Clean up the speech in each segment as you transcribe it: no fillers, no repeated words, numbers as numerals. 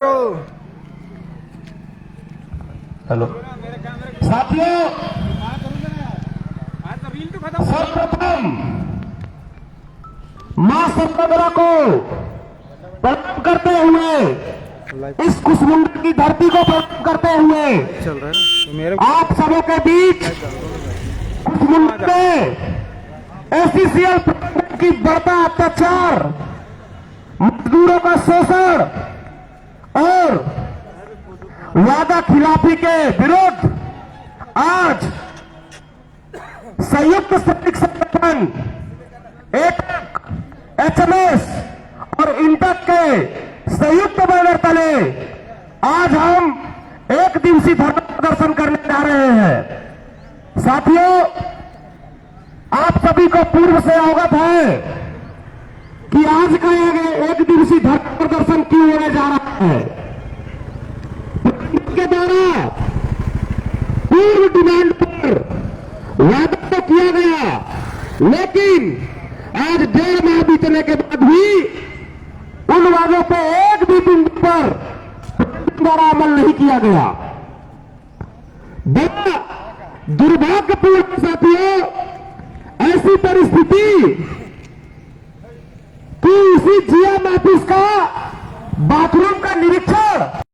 Hello साथियों, सर्वप्रथम मां सत्याग्रह को प्रणाम करते हुए, इस कुसमुंडा की धरती को प्रणाम करते हुए आप सबों के बीच कुसमुंडा में एससीसीएल की बढ़ता अत्याचार, मजदूरों का शोषण और वादा खिलाफी के विरुद्ध आज संयुक्त श्रमिक संगठन एटक, एचएमएस और इंटक के संयुक्त बैनर तले आज हम एक दिवसीय धरना प्रदर्शन करने जा रहे हैं। साथियों, आप सभी को पूर्व से अवगत है कि आज का एक दिवसीय धरना प्रदर्शन क्यों होने जा रहा है। के द्वारा पूर्व डिमांड पर वादा तो किया गया, लेकिन आज 1.5 माह बीतने के बाद भी उन वादों पर एक भी बिंदु पर द्वारा अमल नहीं किया गया। बड़ा दुर्भाग्यपूर्ण साथियों, ऐसी परिस्थिति कि उसी जीएम ऑफिस का बाथरूम का निरीक्षण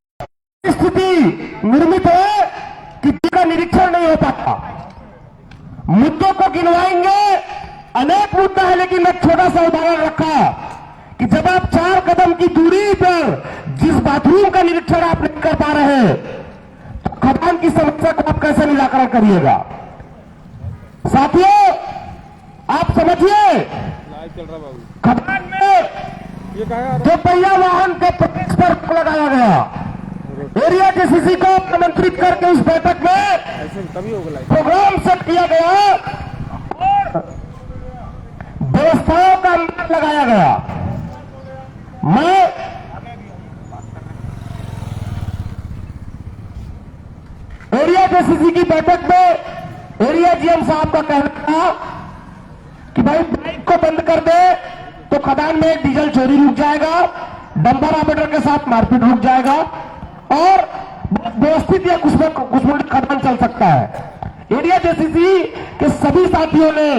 स्थिति निर्मित है कि जिसका निरीक्षण नहीं हो पाता। मुद्दों को गिनवाएंगे, अनेक मुद्दा है, लेकिन एक छोटा सा उदाहरण रखा कि जब आप 4 कदम की दूरी पर जिस बाथरूम का निरीक्षण आप नहीं कर पा रहे हैं, तो खदान की समस्या को आप कैसे निराकरण करिएगा। साथियों, आप समझिए, खदान में दो पहिया वाहन के प्रवेश पर लगाया गया, एरिया जेसीसी को आमंत्रित करके उस बैठक में प्रोग्राम सेट किया गया और व्यवस्थाओं का अनुमान लगाया गया। मैं एरिया जेसीसी की बैठक में एरिया जीएम साहब का कहना था कि भाई बाइक को बंद कर दे तो खदान में डीजल चोरी रुक जाएगा, डंपर ऑपरेटर के साथ मारपीट रुक जाएगा और व्यवस्थित या कुसमुंडा खदान चल सकता है। एरिया जेसीसी के सभी साथियों ने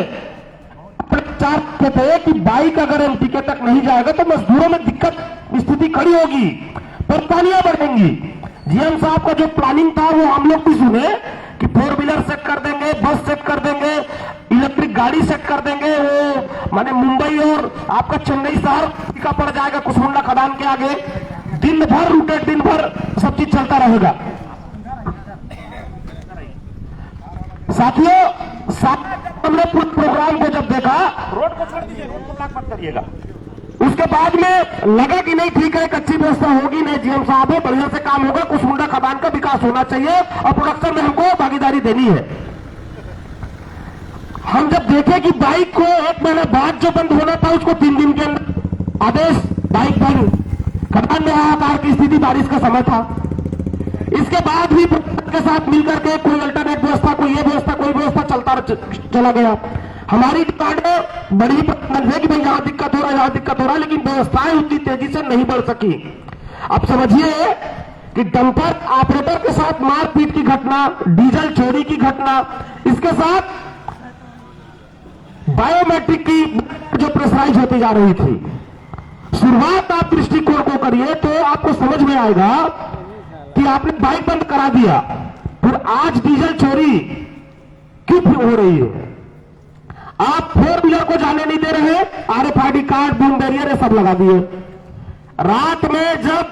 अपने विचार रखे थे कि बाइक अगर एमटीके तक नहीं जाएगा तो मजदूरों में दिक्कत स्थिति खड़ी होगी, परेशानियां बढ़ेंगी। जीएम साहब का जो प्लानिंग था वो हम लोग भी सुने कि 4 व्हीलर सेट कर देंगे, बस सेट कर देंगे, इलेक्ट्रिक गाड़ी सेट कर देंगे, वो माने मुंबई और आपका चेन्नई शहर का पड़ जाएगा कुसमुंडा खदान के आगे, दिन भर रूटेड, दिन भर सब चीज चलता रहेगा। साथियों, हमने पूरे प्रोग्राम को जब देखा, रोड को छोड़ दीजिए, रोड को ब्लॉक मत करिएगा, उसके बाद में लगा कि नहीं ठीक है, कच्ची व्यवस्था होगी, नहीं जीएम साहब है, बढ़िया से काम होगा, कुसमुंडा खदान का विकास होना चाहिए और प्रोडक्शन में हमको भागीदारी देनी है। हम जब देखे कि बाइक को 1 महीना बाद जो बंद होना था उसको 3 दिन के अंदर आदेश, बाइक बंद, खदान में हाहाकार की स्थिति, बारिश का समय था, इसके बाद भी के साथ मिलकर के कोई अल्टरनेट व्यवस्था, कोई ये व्यवस्था, कोई व्यवस्था चला गया। हमारी डिमांडें बड़ी है कि भाई यहां दिक्कत हो रहा है, यहां दिक्कत हो रहा है, लेकिन व्यवस्थाएं उतनी तेजी से नहीं बढ़ सकी। अब समझिए कि डंपर ऑपरेटर के साथ मारपीट की घटना, डीजल चोरी की घटना, इसके साथ बायोमेट्रिक की जो प्रेशराइज होती जा रही थी। शुरुआत आप दृष्टिकोण को करिए तो आपको समझ में आएगा कि आपने बाइक बंद करा दिया, फिर आज डीजल चोरी क्यों हो रही है। आप 4 व्हीलर को जाने नहीं दे रहे, RFID कार्ड, बूम बैरियर सब लगा दिए। रात में जब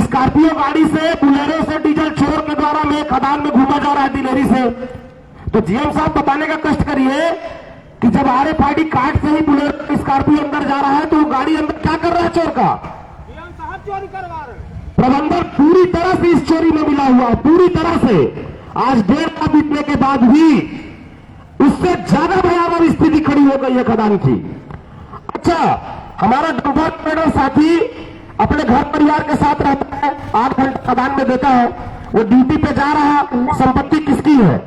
स्कॉर्पियो गाड़ी से, बुलेरो से डीजल चोर के द्वारा में खदान में घूमा जा रहा है दिलेरी से, तो जीएम साहब बताने का कष्ट करिए कि जब RFID कार्ड से ही बुलेरो स्कॉर्पियो अंदर जा रहा है तो वो गाड़ी अंदर क्या कर रहा है चोर का? जीएम साहब चोरी करवा रहे हैं। प्रबंधन पूरी तरह से इस चोरी में मिला हुआ है, पूरी तरह से। आज 1.5 माह बीतने के बाद भी उससे ज्यादा भयावह स्थिति खड़ी हो गई है खदान की। अच्छा, हमारा डंपर ऑपरेटर साथी अपने घर परिवार के साथ रहता है, 8 घंटे खदान में देता है, वो ड्यूटी पे जा रहा, संपत्ति किसकी है?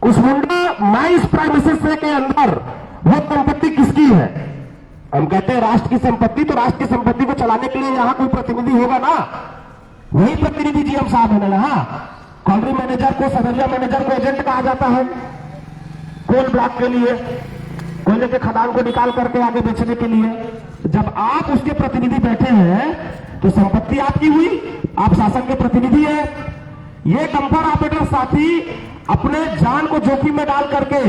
कुसमुंडा माइंस प्राइमेसिस के अंदर वो संपत्ति किसकी है? हम कहते हैं राष्ट्र की संपत्ति, तो राष्ट्र की संपत्ति को चलाने के लिए यहां कोई प्रतिनिधि होगा ना, वही प्रतिनिधि जीएम साहब है ना। यहाँ कॉलोनी मैनेजर को, सदरिया मैनेजर को एजेंट कहा जाता है कोल ब्लॉक के लिए, कोयले के खदान को निकाल करके आगे बेचने के लिए। जब आप उसके प्रतिनिधि बैठे हैं तो संपत्ति आपकी हुई, आप शासन के प्रतिनिधि हैं। ये डंपर ऑपरेटर साथी अपने जान को जोखिम में डाल करके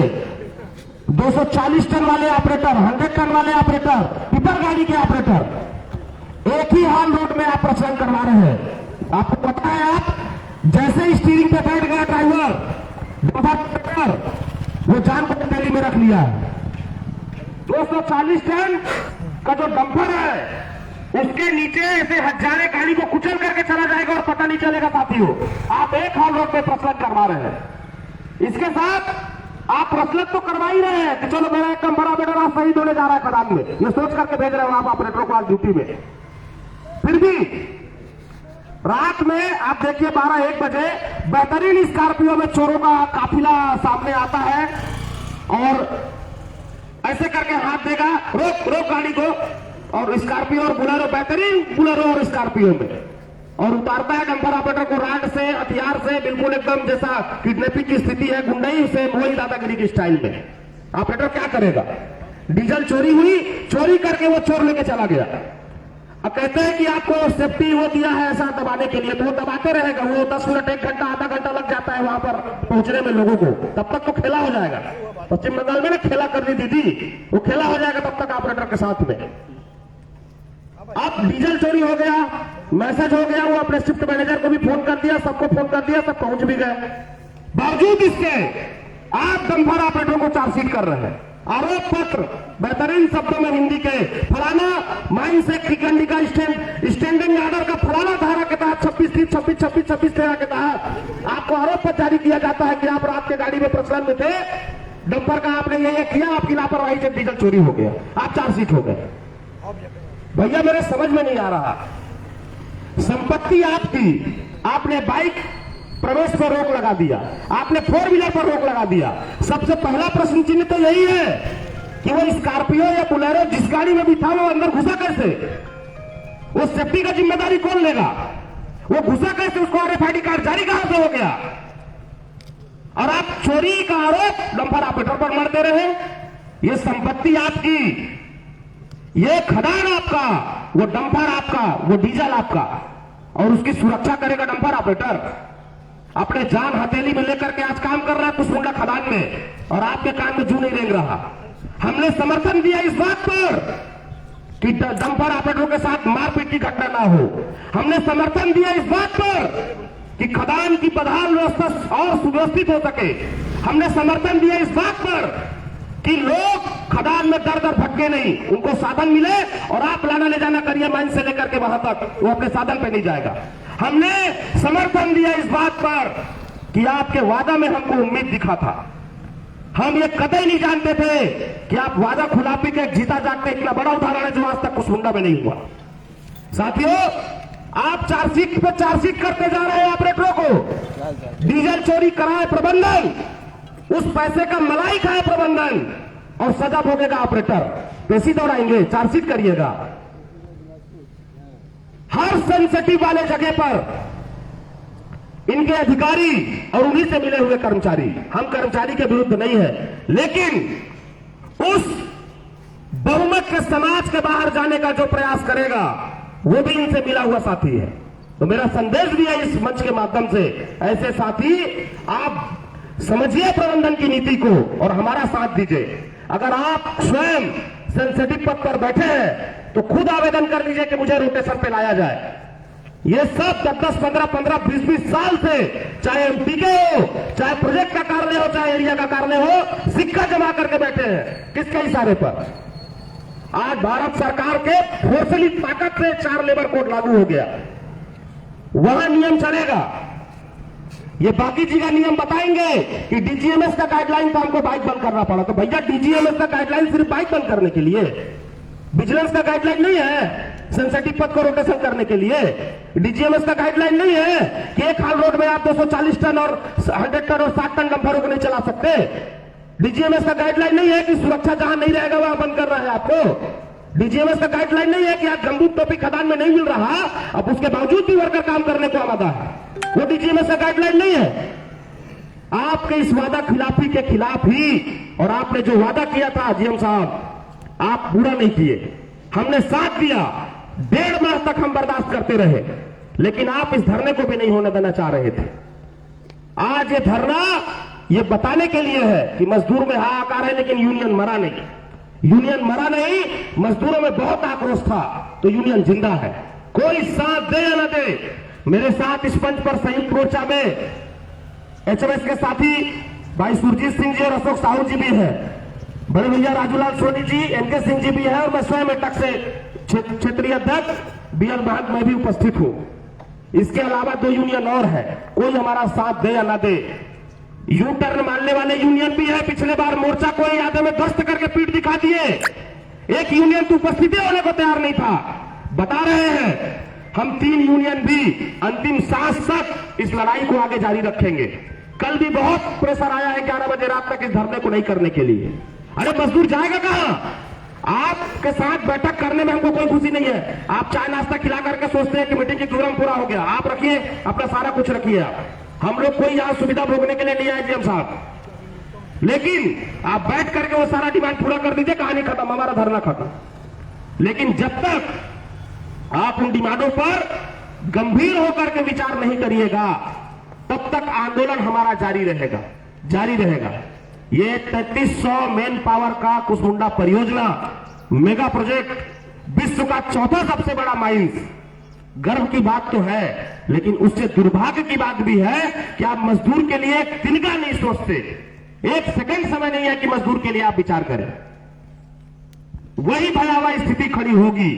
240 टन वाले ऑपरेटर, 100 टन वाले ऑपरेटर, टिपर गाड़ी के ऑपरेटर एक ही हाल रोड में आप प्रचलन करवा रहे हैं। आपको पता है, आप जैसे स्टीयरिंग पे बैठ गया ड्राइवर, डंपर वो जान को हथेली में रख लिया। 240 टन का जो डंपर है उसके नीचे ऐसे हजारे गाड़ी को कुचल करके चला जाएगा और पता नहीं चलेगा। साथियों, आप एक हाल रोड पे प्रचलन करवा रहे हैं। इसके साथ आप प्रचलन तो करवा ही रहे हैं कि चलो मेरा एक डंपर ऑपरेटर आज शहीद होने जा रहा है खदान में, ये सोच करके भेज रहे हो आप ऑपरेटरों को आज ड्यूटी में। फिर भी रात में आप देखिए 12-1 बजे बेहतरीन स्कॉर्पियो में चोरों का काफिला सामने आता है और ऐसे करके हाथ देगा, रोक रोक गाड़ी को, और स्कॉर्पियो और बुलेरो, बेहतरीन बुलेरो और स्कॉर्पियो में, और उतारता है डंपर ऑपरेटर को राड से, हथियार से, बिल्कुल एकदम जैसा किडनैपिंग की स्थिति है, गुंडई से, वही दादागिरी की स्टाइल में। ऑपरेटर क्या करेगा? डीजल चोरी हुई, चोरी करके वो चोर लेके चला गया। अब कहते हैं कि आपको सेफ्टी वो दिया है ऐसा दबाने के लिए, तो वो दबाते रहेगा। वो 10 मिनट, 1 घंटा, आधा घंटा लग जाता है वहां पर पहुंचने में लोगों को, तब तक तो खेला हो जाएगा। पश्चिम बंगाल में ना खेला कर दी दीदी, वो खेला हो जाएगा तब तक ऑपरेटर के साथ में। अब डीजल चोरी हो गया, मैसेज हो गया, वो अपने शिफ्ट मैनेजर को भी फोन कर दिया, सबको फोन कर दिया, सब पहुंच भी गए। बावजूद इसके आप डंपर ऑपरेटर को चार्जशीट कर रहे हैं। आरोप पत्र बेहतरीन शब्दों में हिंदी के, फलाना माइन से खिकंडी का स्टैंडिंग ऑर्डर का फलाना धारा के तहत 26 धारा के तहत आपको आरोप पत्र जारी किया जाता है कि आप रात के गाड़ी में प्रचलन में थे, डंपर का आपने ये किया, आपकी लापरवाही से डीजल चोरी हो गया, आप चार्जशीट हो गए। भैया मेरे समझ में नहीं आ रहा, संपत्ति आपकी, आपने बाइक प्रवेश पर रोक लगा दिया, आपने 4 व्हीलर पर रोक लगा दिया। सबसे पहला प्रश्न चिन्ह तो यही है कि वो स्कॉर्पियो या बुलेरो जिस गाड़ी में भी था वो अंदर घुसा कैसे? वो सेफ्टी का जिम्मेदारी कौन लेगा? वो घुसा कैसे? उसको RFID कार्ड जारी कहां से हो गया? और आप चोरी का आरोप डंपर ऑपरेटर पर मरते रहे। ये संपत्ति आपकी, ये खदान आपका, वो डंपर आपका, वो डीजल आपका, और उसकी सुरक्षा करेगा डंपर ऑपरेटर। अपने जान हथेली में लेकर के आज काम कर रहा है कुसमुंडा खदान में, और आपके काम में जू नहीं रेंग रहा। हमने समर्थन दिया इस बात पर कि डंपर ऑपरेटरों के साथ मारपीट की घटना ना हो। हमने समर्थन दिया इस बात पर कि खदान की बदहाल व्यवस्था और सुव्यवस्थित हो सके। हमने समर्थन दिया इस बात पर कि लोग खदान में दर दर भटके नहीं, उनको साधन मिले, और आप लाना ले जाना करिए माइन से लेकर के वहां तक, वो अपने साधन पे नहीं जाएगा। हमने समर्थन दिया इस बात पर कि आपके वादा में हमको उम्मीद दिखा था। हम ये कतई नहीं जानते थे कि आप वादा खुलापी के जीता जागते इतना बड़ा उदाहरण है जो आज तक कुसमुंडा में नहीं हुआ। साथियों, आप चार्जशीट पे चार्जशीट करते जा रहे हैं ऑपरेटरों को। डीजल चोरी कराए प्रबंधन, उस पैसे का मलाई खाए प्रबंधन, और सजा भोगेगा ऑपरेटर। पेशी दौड़ाएंगे, चार्जशीट करिएगा। हर सेंसिटिव वाले जगह पर इनके अधिकारी और उन्हीं से मिले हुए कर्मचारी, हम कर्मचारी के विरुद्ध नहीं है, लेकिन उस बहुमत के समाज के बाहर जाने का जो प्रयास करेगा वो भी इनसे मिला हुआ साथी है। तो मेरा संदेश भी है इस मंच के माध्यम से, ऐसे साथी आप समझिए प्रबंधन की नीति को और हमारा साथ दीजिए। अगर आप स्वयं सेंसिटिव पद पर बैठे हैं तो खुद आवेदन कर लीजिए कि मुझे रोटेशन पे लाया जाए। ये सब 10-10, 15-15, 20-20 साल से, चाहे एमपी के हो, चाहे प्रोजेक्ट का कार्यालय हो, चाहे एरिया का कार्यालय हो, सिक्का जमा करके बैठे हैं। किसके इशारे पर? आज भारत सरकार के फोर्सली ताकत से 4 लेबर कोड लागू हो गया, वहां नियम चलेगा। ये बाकी जी का नियम बताएंगे कि डीजीएमएस का गाइडलाइन था, हमको बाइक बंद करना पड़ा। तो भैया डीजीएमएस का गाइडलाइन सिर्फ बाइक बंद करने के लिए, विजिलेंस का गाइडलाइन नहीं है सेंसिटिव पद को रोटेशन करने के लिए। डीजीएमएस का गाइडलाइन नहीं है कि एक हाल रोड में आप 240 टन और 100 टन और 60 टन डंपरों को नहीं चला सकते। डीजीएमएस का गाइडलाइन नहीं है कि सुरक्षा जहां नहीं रहेगा वहां बंद कर रहा है आपको। डीजीएमएस का गाइडलाइन नहीं है कि आज गंबूक टोपी खदान में नहीं मिल रहा, अब उसके बावजूद भी वर्कर काम करने को आमादा है। वो डीजीएमएस का गाइडलाइन नहीं है। आपके इस वादा खिलाफी के खिलाफ ही, और आपने जो वादा किया था जीएम साहब, आप पूरा नहीं किए। हमने साथ दिया, 1.5 माह तक हम बर्दाश्त करते रहे, लेकिन आप इस धरने को भी नहीं होने देना चाह रहे थे। आज ये धरना ये बताने के लिए है कि मजदूर में हाहाकार है, लेकिन यूनियन मरा नहीं। यूनियन मरा नहीं, मजदूरों में बहुत आक्रोश था, तो यूनियन जिंदा है। कोई साथ दे या न दे, मेरे साथ इस मंच पर संयुक्त मोर्चा में एचएमएस के साथी भाई सुरजीत सिंह जी और अशोक साहू जी भी है, बड़े भैया राजूलाल सोनी जी, एनके सिंह जी भी है, और मैं स्वयं अटक से क्षेत्रीय अध्यक्ष बीएल महंत मैं भी उपस्थित हूं। इसके अलावा 2 यूनियन और है, कोई हमारा साथ दे या ना दे। यू टर्न मानने वाले यूनियन भी है। पिछले बार मोर्चा को यादव में ध्वस्त करके पीठ दिखा दिए। एक यूनियन तो उपस्थिति होने को तैयार नहीं था। बता रहे हैं हम 3 यूनियन भी अंतिम सांस तक इस लड़ाई को आगे जारी रखेंगे। कल भी बहुत प्रेशर आया है 11 बजे रात तक इस धरने को नहीं करने के लिए। अरे मजदूर जाएगा कहां? आपके साथ बैठक करने में हमको कोई खुशी नहीं है। आप चाय नाश्ता खिला करके सोचते हैं कि मीटिंग की क्यूरम पूरा हो गया। आप रखिए अपना सारा कुछ रखिए। हम लोग कोई यहां सुविधा भोगने के लिए नहीं आए जीएम साहब, लेकिन आप बैठ करके वो सारा डिमांड पूरा कर दीजिए, कहानी खत्म, हमारा धरना खत्म। लेकिन जब तक आप उन डिमांडों पर गंभीर होकर के विचार नहीं करिएगा, तब तक आंदोलन हमारा जारी रहेगा, जारी रहेगा। ये 3300 मैन पावर का कुसमुंडा परियोजना मेगा प्रोजेक्ट, विश्व का 4था सबसे बड़ा माइंस। गर्व की बात तो है, लेकिन उससे दुर्भाग्य की बात भी है कि आप मजदूर के लिए एक दिन का नहीं सोचते। 1 सेकंड समय नहीं है कि मजदूर के लिए आप विचार करें। वही भयावह स्थिति खड़ी होगी।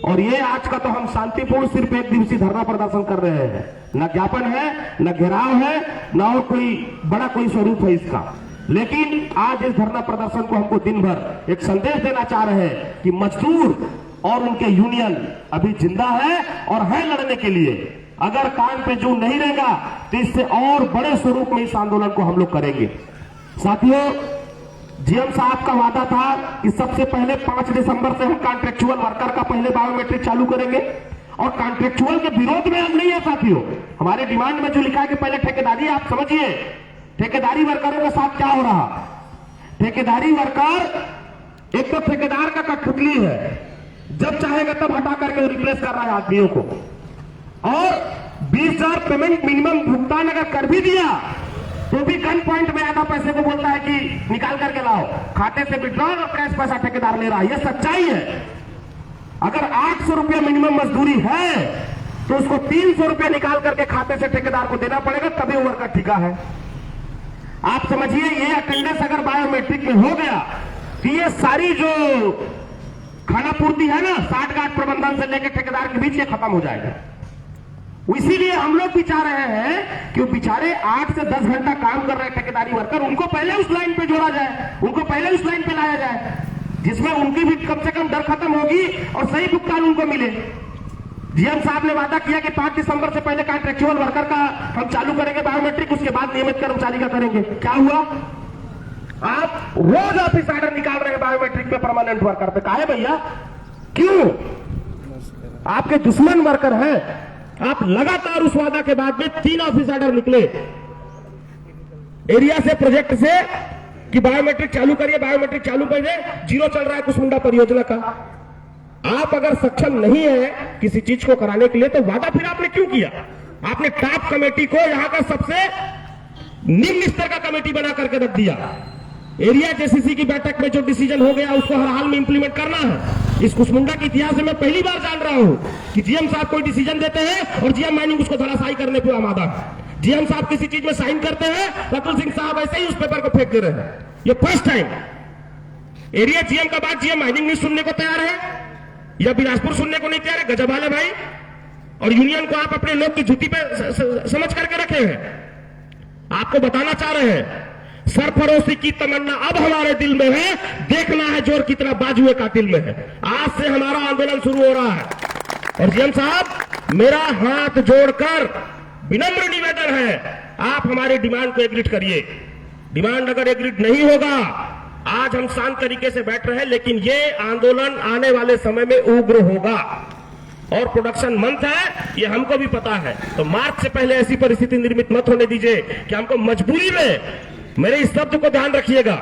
और ये आज का तो हम शांतिपूर्ण सिर्फ 1 दिवसीय धरना प्रदर्शन कर रहे हैं। न ज्ञापन है, न घेराव है, न और कोई बड़ा कोई स्वरूप है इसका। लेकिन आज इस धरना प्रदर्शन को हमको दिन भर एक संदेश देना चाह रहे हैं कि मजदूर और उनके यूनियन अभी जिंदा है और है लड़ने के लिए। अगर कान पे जू नहीं रहेगा तो इससे और बड़े स्वरूप में इस आंदोलन को हम लोग करेंगे। साथियों, जीएम साहब का वादा था कि सबसे पहले 5 दिसंबर से हम कॉन्ट्रेक्चुअल वर्कर का पहले बायोमेट्रिक चालू करेंगे। और कॉन्ट्रेक्चुअल के विरोध में हम नहीं है साथियों। हमारे डिमांड में जो लिखा है कि पहले ठेकेदारी, आप समझिए ठेकेदारी वर्करों के साथ क्या हो रहा। ठेकेदारी वर्कर एक तो ठेकेदार का कठपुतली है, जब चाहेगा तब हटा करके रिप्लेस कर रहा है आदमियों को। और 20,000 पेमेंट मिनिमम भुगतान अगर कर भी दिया तो भी गन पॉइंट में आधा पैसे को बोलता है कि निकाल करके लाओ, खाते से विड्रॉल और कैश पैसा ठेकेदार ले रहा है। यह सच्चाई है। अगर 800 रुपया मिनिमम मजदूरी है तो उसको 300 रुपया निकाल करके खाते से ठेकेदार को देना पड़ेगा, तभी वर्कर ठिका है। आप समझिए, ये अटेंडेंस अगर बायोमेट्रिक में हो गया तो ये सारी जो खाना पूर्ति है ना, साठ गांठ प्रबंधन से लेकर ठेकेदार के बीच, ये खत्म हो जाएगा। इसीलिए हम लोग भी चाह रहे हैं कि बेचारे 8 से 10 घंटा काम कर रहे ठेकेदारी वर्कर, उनको पहले उस लाइन पे जोड़ा जाए, उनको पहले उस लाइन पे लाया जाए, जिसमें उनकी भी कम से कम डर खत्म होगी और सही भुगतान उनको मिले। जीएम साहब ने वादा किया कि 5 दिसंबर से पहले कॉन्ट्रेक्चुअल वर्कर का हम चालू करेंगे बायोमेट्रिक, उसके बाद नियमित कर्मचारी का करेंगे। क्या हुआ? आप रोज ऑफिस ऑर्डर निकाल रहे हैं बायोमेट्रिक पे, परमानेंट वर्कर पे। काहे भैया? क्यों? आपके दुश्मन वर्कर हैं। आप लगातार उस वादा के बाद में 3 ऑफिस ऑर्डर निकले एरिया से, प्रोजेक्ट से, कि बायोमेट्रिक चालू करिए, बायोमेट्रिक चालू करिए। 0 चल रहा है कुसमुंडा परियोजना का। आप अगर सक्षम नहीं है किसी चीज को कराने के लिए तो वादा फिर आपने क्यों किया? आपने टॉप कमेटी को यहां का सबसे निम्न स्तर का कमेटी बना करके रख दिया। एरिया जेसीसी की बैठक में जो डिसीजन हो गया उसको हर हाल में इंप्लीमेंट करना है। इस कुसमुंडा के इतिहास में मैं पहली बार जान रहा हूं कि जीएम साहब कोई डिसीजन देते हैं और जीएम माइनिंग उसको धराशायी करने पर आमादा है। जीएम साहब किसी चीज में साइन करते हैं, रतुल सिंह साहब ऐसे ही उस पेपर को फेंक दे रहे हैं। ये फर्स्ट टाइम एरिया जीएम का बात जीएम माइनिंग नहीं सुनने को तैयार है, या बिलासपुर सुनने को नहीं तैयार है। गजब वाले भाई। और यूनियन को आप अपने लोग की जुती पे समझ करके रखे हैं। आपको बताना चाह रहे हैं, सरफरोशी की तमन्ना अब हमारे दिल में है, देखना है जोर कितना बाजुए कातिल में है। आज से हमारा आंदोलन शुरू हो रहा है। और जीएम साहब, मेरा हाथ जोड़कर विनम्र निवेदन है, आप हमारे डिमांड को एग्रीड करिए। डिमांड अगर एग्रीड नहीं होगा आज हम शांत तरीके से बैठ रहे हैं, लेकिन ये आंदोलन आने वाले समय में उग्र होगा और प्रोडक्शन मंथ है, ये हमको भी पता है। तो मार्च से पहले ऐसी परिस्थिति निर्मित मत होने दीजिए कि हमको मजबूरी में, मेरे इस शब्द को ध्यान रखिएगा,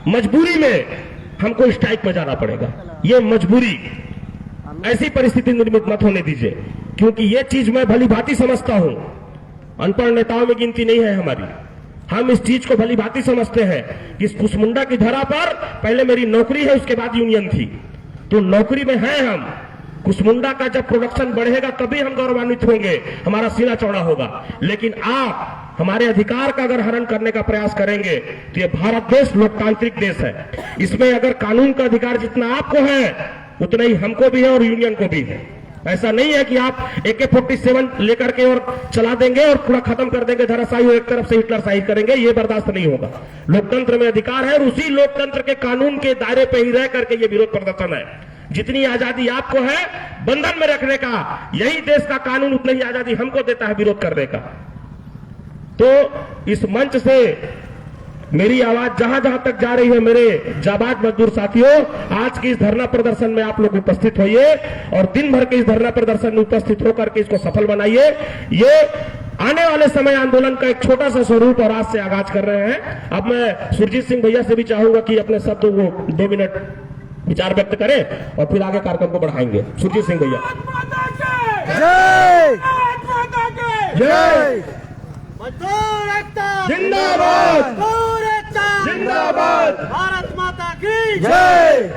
मजबूरी में हमको स्ट्राइक में जाना पड़ेगा। ये मजबूरी, ऐसी परिस्थिति निर्मित मत होने दीजिए, क्योंकि ये चीज मैं भली भांति समझता हूं। अनपढ़ नेताओं में गिनती नहीं है हमारी। हम इस चीज को भली भांति समझते हैं कि इस कुसमुंडा की धरा पर पहले मेरी नौकरी है, उसके बाद यूनियन थी, तो नौकरी में हैं हम। कुसमुंडा का जब प्रोडक्शन बढ़ेगा तभी हम गौरवान्वित होंगे, हमारा सीना चौड़ा होगा। लेकिन आप हमारे अधिकार का अगर हरण करने का प्रयास करेंगे तो ये भारत देश लोकतांत्रिक देश है। इसमें अगर कानून का अधिकार जितना आपको है उतना ही हमको भी है और यूनियन को भी है। ऐसा नहीं है कि आप AK-47 लेकर के और चला देंगे और पूरा खत्म कर देंगे, धराशायी एक तरफ से हिटलरशाही करेंगे, ये बर्दाश्त नहीं होगा। लोकतंत्र में अधिकार है और उसी लोकतंत्र के कानून के दायरे पे ही रह करके ये विरोध प्रदर्शन है। जितनी आजादी आपको है बंधन में रखने का, यही देश का कानून उतनी ही आजादी हमको देता है विरोध करने का। तो इस मंच से मेरी आवाज जहां जहां तक जा रही है, मेरे जाबाज मजदूर साथियों, आज की इस धरना प्रदर्शन में आप लोग उपस्थित होइए और दिन भर के इस धरना प्रदर्शन में उपस्थित होकर के इसको सफल बनाइए। ये आने वाले समय आंदोलन का एक छोटा सा स्वरूप और आज से आगाज कर रहे हैं। अब मैं सुरजीत सिंह भैया से भी चाहूंगा कि अपने शब्दों को 2 मिनट विचार व्यक्त करें और फिर आगे कार्यक्रम को बढ़ाएंगे। सुरजीत सिंह भैया। जय जय मजदूर एकता जिंदाबाद, मजदूर एकता जिंदाबाद, भारत माता की जय।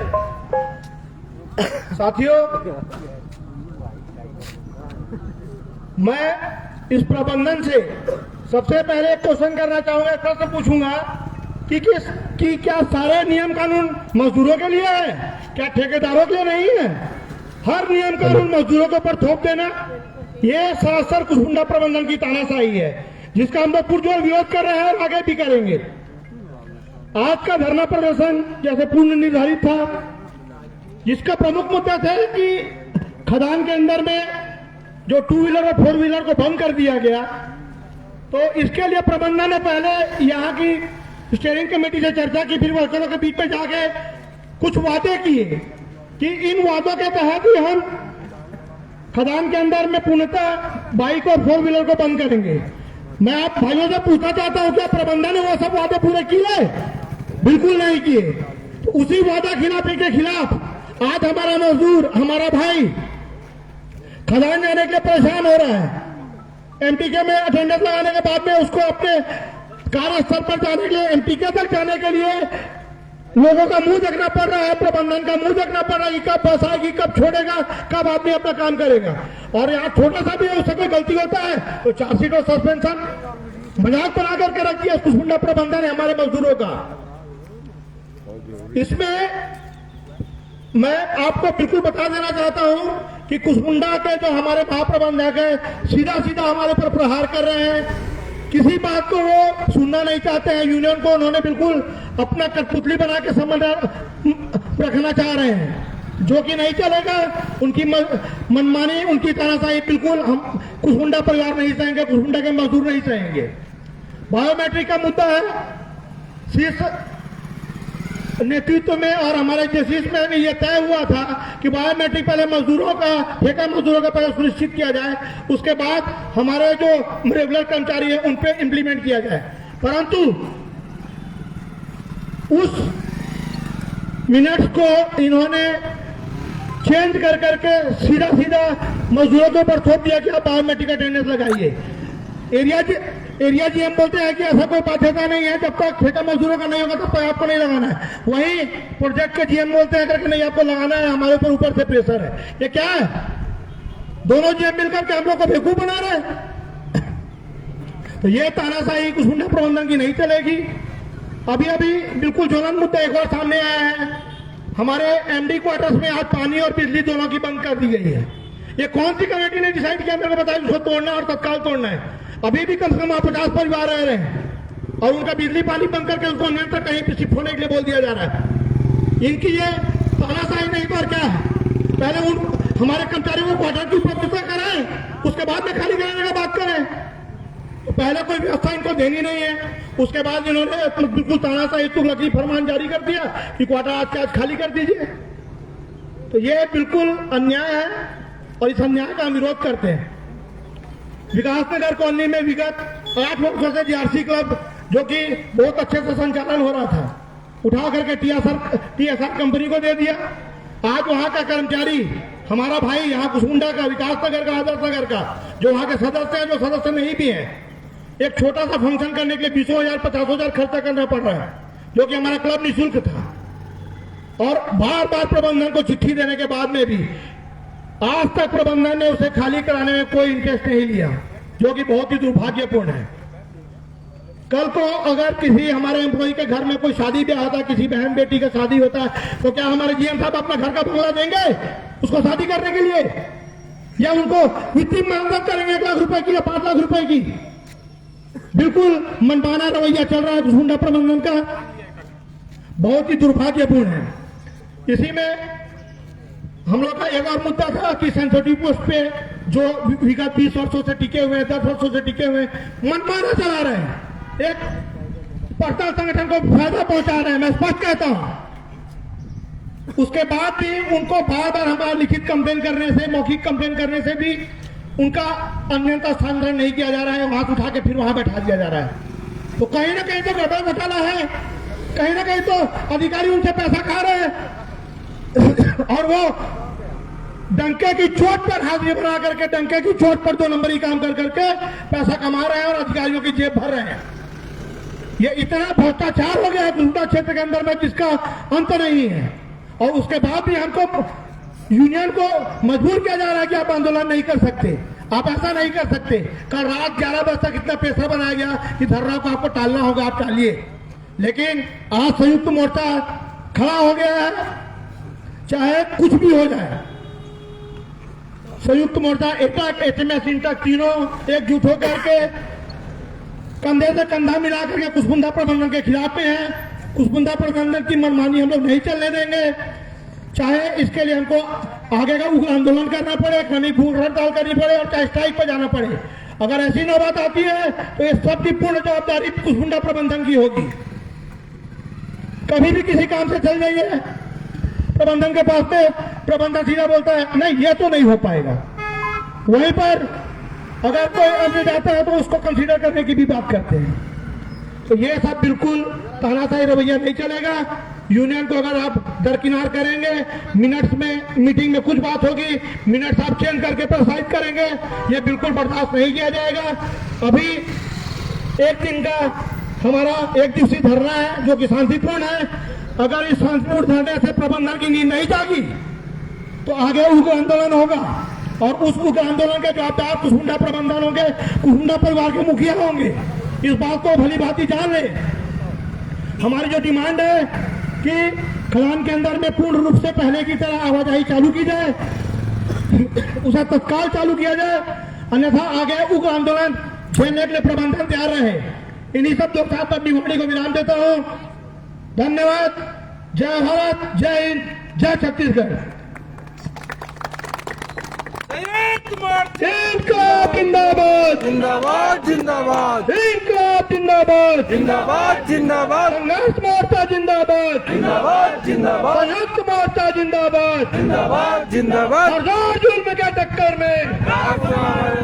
साथियों, मैं इस प्रबंधन से सबसे पहले एक क्वेश्चन करना चाहूंगा, एक प्रश्न पूछूंगा कि क्या सारे नियम कानून मजदूरों के लिए है? क्या ठेकेदारों के लिए नहीं है? हर नियम कानून मजदूरों के ऊपर थोप देना, ये सरासर कुसमुंडा प्रबंधन की तानाशाही है, जिसका हम लोग पुरजोर विरोध कर रहे हैं और आगे भी करेंगे। आज का धरना प्रदर्शन जैसे पूर्व निर्धारित था, जिसका प्रमुख मुद्दा था कि खदान के अंदर में जो 2 व्हीलर और 4 व्हीलर को बंद कर दिया गया, तो इसके लिए प्रबंधन ने पहले यहाँ की स्टीयरिंग कमेटी से चर्चा की, फिर वर्करों के बीच में जाके कुछ वादे किए कि इन वादों के तहत ही हम खदान के अंदर में पूर्णतः बाइक और 4 व्हीलर को बंद करेंगे। मैं आप भाइयों से पूछना चाहता हूं, क्या प्रबंधन ने वो सब वादे पूरे किए? बिल्कुल नहीं किए। तो उसी वादा खिलाफी के खिलाफ आज हमारा मजदूर, हमारा भाई खदान जाने के लिए परेशान हो रहा है। एमटीके में अटेंडेंस लगाने के बाद में उसको अपने कार्यस्थल पर जाने के लिए, एमटीके तक जाने के लिए लोगों का मुंह देखना पड़ रहा है, प्रबंधन का मुंह देखना पड़ रहा है कि कब बस आएगी, कब छोड़ेगा, कब आदमी अपना काम करेगा। और यहाँ छोटा सा भी उससे कोई गलती होता है तो चार्जशीट और सस्पेंशन मजाक बना करके रख दिया कुसमुंडा प्रबंधन है हमारे मजदूरों का। इसमें मैं आपको बिल्कुल बता देना चाहता हूं कि कुसमुंडा के जो हमारे महाप्रबंधक है सीधा सीधा हमारे पर प्रहार कर रहे हैं। किसी बात को वो सुनना नहीं चाहते हैं। यूनियन को उन्होंने बिल्कुल अपना कठपुतली बना के संबंध रखना चाह रहे हैं, जो कि नहीं चलेगा। उनकी मनमानी, उनकी तानाशाही बिल्कुल हम कुसमुंडा परिवार नहीं सहेंगे, कुसमुंडा के मजदूर नहीं सहेंगे। बायोमेट्रिक का मुद्दा है, शीर्ष नेतृत्व में और हमारे जेसीस में भी ये तय हुआ था कि बायोमेट्रिक पहले मजदूरों का, ठेका मजदूरों का पहले सुनिश्चित किया जाए, उसके बाद हमारे जो रेगुलर कर्मचारी है उन पे इम्प्लीमेंट किया जाए। परंतु उस मिनट्स को इन्होंने चेंज कर करके सीधा सीधा मजदूरों के ऊपर थोप दिया कि आप बायोमेट्रिक अटेंडेंस लगाइए। एरिया जीएम बोलते हैं कि ऐसा कोई बाध्यता नहीं है, जब तक ठेका मजदूरों का नहीं होगा तब तक आपको नहीं लगाना है। वहीं प्रोजेक्ट के जीएम बोलते हैं कि नहीं आपको लगाना है, हमारे ऊपर से प्रेशर है। ये क्या है? दोनों जीएम मिलकर के हम लोग को बेवकूफ बना रहे हैं। तो ये तानाशाही कुसमुंडा प्रबंधन की नहीं चलेगी। अभी बिल्कुल ज्वलन मुद्दा एक और सामने आया है। हमारे एमडी क्वार्टर्स में आज पानी और बिजली दोनों की बंद कर दी गई है। ये कौन सी कमेटी ने डिसाइड किया मेरे को बताया उसको तोड़ना और तत्काल तोड़ना है? अभी भी कम से कम 50 परिवार रह रहे हैं और उनका बिजली पानी बंद करके उसको निरंतर कहीं पे शिफ्ट होने के लिए बोल दिया जा रहा है। इनकी ये तानाशाही नहीं पर क्या है? पहले उन हमारे कर्मचारियों को क्वार्टर की उपलब्धता कराएं, उसके बाद में खाली कराने का बात करें। पहले कोई व्यवस्था इनको देनी नहीं है, उसके बाद इन्होंने बिल्कुल तानाशाही तुगलकी फरमान जारी कर दिया कि क्वार्टर आज के आज खाली कर दीजिए। तो ये बिल्कुल अन्याय है और इस अन्याय का हम विरोध करते हैं। विकासनगर कॉलोनी में विगत 8 वर्षों से जीआरसी क्लब जो कि बहुत अच्छे से संचालन हो रहा था, उठा करके टीएसआर कंपनी को दे दिया। आज वहां का कर्मचारी, हमारा भाई यहाँ कुसमुंडा का, विकासनगर का, आदर्श नगर का, जो वहां के सदस्य हैं, जो सदस्य नहीं भी हैं, एक छोटा सा फंक्शन करने के लिए 20,000 50,000 खर्चा करना पड़ रहा है, जो कि हमारा क्लब निःशुल्क था। और बार बार प्रबंधन को चिट्ठी देने के बाद में भी आज तक प्रबंधन ने उसे खाली कराने में कोई इंटरेस्ट नहीं लिया, जो कि बहुत ही दुर्भाग्यपूर्ण है। कल को अगर किसी हमारे एम्प्लॉय के घर में कोई शादी ब्याह होता है, किसी बहन बेटी का शादी होता है, तो क्या हमारे जीएम साहब अपना घर का बंगला देंगे उसको शादी करने के लिए, या उनको वित्तीय मदद करेंगे 1 लाख रुपए की या 5 लाख रुपए की? बिल्कुल मनमाना रवैया चल रहा है कुसमुंडा प्रबंधन का, बहुत ही दुर्भाग्यपूर्ण है। इसी में हम लोग का एक और मुद्दा था कि सेंसिटिव पोस्ट पे जो विगत 20 वर्षों से टिके हुए, 10 वर्षों से टिके हुए, मनमाना चला रहे हैं, एक पर्सनल संगठन को फायदा पहुंचा रहे हैं, मैं स्पष्ट कहता हूं। उसके बाद भी उनको बार बार हमारा लिखित कंप्लेन करने से, मौखिक कंप्लेन करने से भी उनका अन्यथा स्थानांतरण नहीं किया जा रहा है, हाथ उठा के फिर वहां बैठा दिया जा रहा है। तो कहीं ना कहीं तो गड़बड़ घोटाला है, कहीं ना कहीं तो अधिकारी उनसे पैसा खा रहे हैं और वो डंके की चोट पर हाजिरी बना करके, डंके की चोट पर 2 नंबरी काम कर करके पैसा कमा रहे हैं और अधिकारियों की जेब भर रहे हैं। ये इतना भ्रष्टाचार हो गया है कुसमुंडा क्षेत्र के अंदर में जिसका अंत नहीं है। और उसके बाद भी हमको यूनियन को मजबूर किया जा रहा है कि आप आंदोलन नहीं कर सकते, आप ऐसा नहीं कर सकते। कल रात 11 बजे तक इतना पैसा बनाया गया कि धरना को आपको टालना होगा, आप टालिए। लेकिन आज संयुक्त मोर्चा खड़ा हो गया है, चाहे कुछ भी हो जाए। संयुक्त मोर्चा एटक, एचएमएस, इंटक तीनों एकजुट होकर के कंधे से कंधा मिला करके कुसमुंडा प्रबंधन के खिलाफ में है। कुसमुंडा प्रबंधन की मनमानी हम लोग नहीं चलने देंगे, चाहे इसके लिए हमको आगे का उग्र आंदोलन करना पड़े, कहीं भूख हड़ताल करनी पड़े और चाहे स्ट्राइक पर जाना पड़े। अगर ऐसी नौबत आती है तो ये सबकी पूर्ण जवाबदारी कुसमुंडा प्रबंधन की होगी। कभी भी किसी काम से चल जाइए प्रबंधन के पास में, प्रबंधन सीधा बोलता है नहीं ये तो नहीं हो पाएगा। वहीं पर अगर कोई अन्य जाता है तो उसको कंसीडर करने की भी बात करते हैं। तो ये सब बिल्कुल तानाशाही रवैया नहीं चलेगा। यूनियन को अगर आप दरकिनार करेंगे, मिनट्स में मीटिंग में कुछ बात होगी, मिनट्स आप चेंज करके प्रसारित करेंगे, ये बिल्कुल बर्दाश्त नहीं किया जाएगा। अभी 1 दिन का हमारा 1 दिवसीय धरना है जो कि शांतिपूर्ण है। अगर इस शांतिपूर्ण धरने से प्रबंधन की नींद नहीं जागी तो आगे उग्र आंदोलन होगा और उस उग्र आंदोलन के जवाबदार कुसमुंडा प्रबंधन होंगे, कुसमुंडा परिवार के मुखिया होंगे। इस बात को भली भांति जान ले। हमारी जो डिमांड है कि खदान के अंदर में पूर्ण रूप से पहले की तरह आवाजाही चालू की जाए, उसे तत्काल चालू किया जाए, अन्यथा आगे उग्र आंदोलन झेलने के लिए प्रबंधन तैयार रहे। इन्हीं सब के साथ अपनी वाणी को विराम देता हूँ। धन्यवाद। जय भारत, जय हिंद, जय छत्तीसगढ़। इनकलाब जिंदाबाद, जिंदाबाद जिंदाबाद, इनकलाब जिंदाबाद, जिंदाबाद जिंदाबाद, संघर्ष मोर्चा जिंदाबाद, जिंदाबाद जिंदाबाद, संयुक्त मोर्चा जिंदाबाद, जिंदाबाद जिंदाबाद। हरदौर जुल्म के टक्कर में,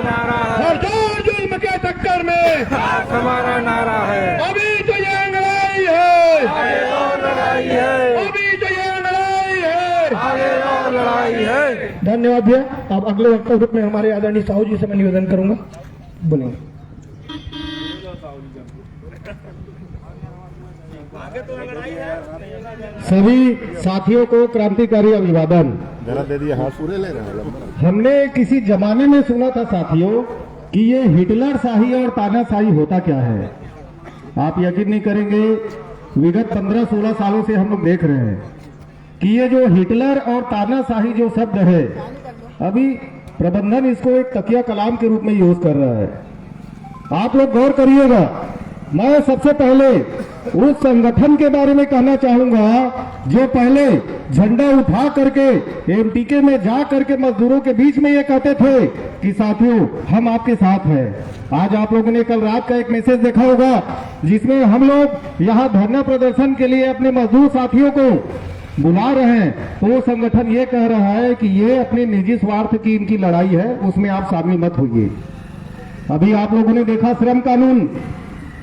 नारा है, हरदौर जुल्म के टक्कर में हमारा नारा है। अभी तो ये लड़ाई है, आगे और लड़ाई है, अभी तो ये लड़ाई है, आगे और लड़ाई है। धन्यवाद भैया। अब अगले वक्तव्य ग्रुप में हमारे आदरणीय साहू जी से मैं निवेदन करूंगा, बोलेंगे। सभी साथियों को क्रांतिकारी अभिवादन। जरा दे दिए, हाथ पूरे ले रहे हैं। हमने किसी जमाने में सुना था साथियों कि ये हिटलर शाही और तानाशाही होता क्या है। आप यकीन नहीं करेंगे, विगत 15-16 सालों से हम लोग देख रहे हैं कि ये जो हिटलर और तानाशाही जो शब्द है, अभी प्रबंधन इसको एक तकिया कलाम के रूप में यूज कर रहा है। आप लोग गौर करिएगा, मैं सबसे पहले उस संगठन के बारे में कहना चाहूंगा जो पहले झंडा उठा करके एमटीके में जा करके मजदूरों के बीच में ये कहते थे कि साथियों हम आपके साथ हैं। आज आप लोगों ने कल रात का एक मैसेज देखा होगा जिसमें हम लोग यहाँ धरना प्रदर्शन के लिए अपने मजदूर साथियों को बुला रहे हैं, तो वो संगठन ये कह रहा है कि ये अपने निजी स्वार्थ की इनकी लड़ाई है, उसमें आप शामिल मत होइए। अभी आप लोगों ने देखा श्रम कानून,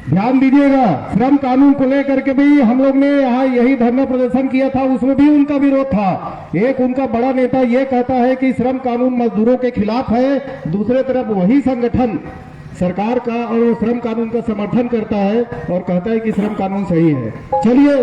ध्यान दीजिएगा, श्रम कानून को लेकर के भी हम लोग ने यहाँ यही धरना प्रदर्शन किया था, उसमें भी उनका विरोध था। एक उनका बड़ा नेता ये कहता है कि श्रम कानून मजदूरों के खिलाफ है, दूसरे तरफ वही संगठन सरकार का और श्रम कानून का समर्थन करता है और कहता है कि श्रम कानून सही है। चलिए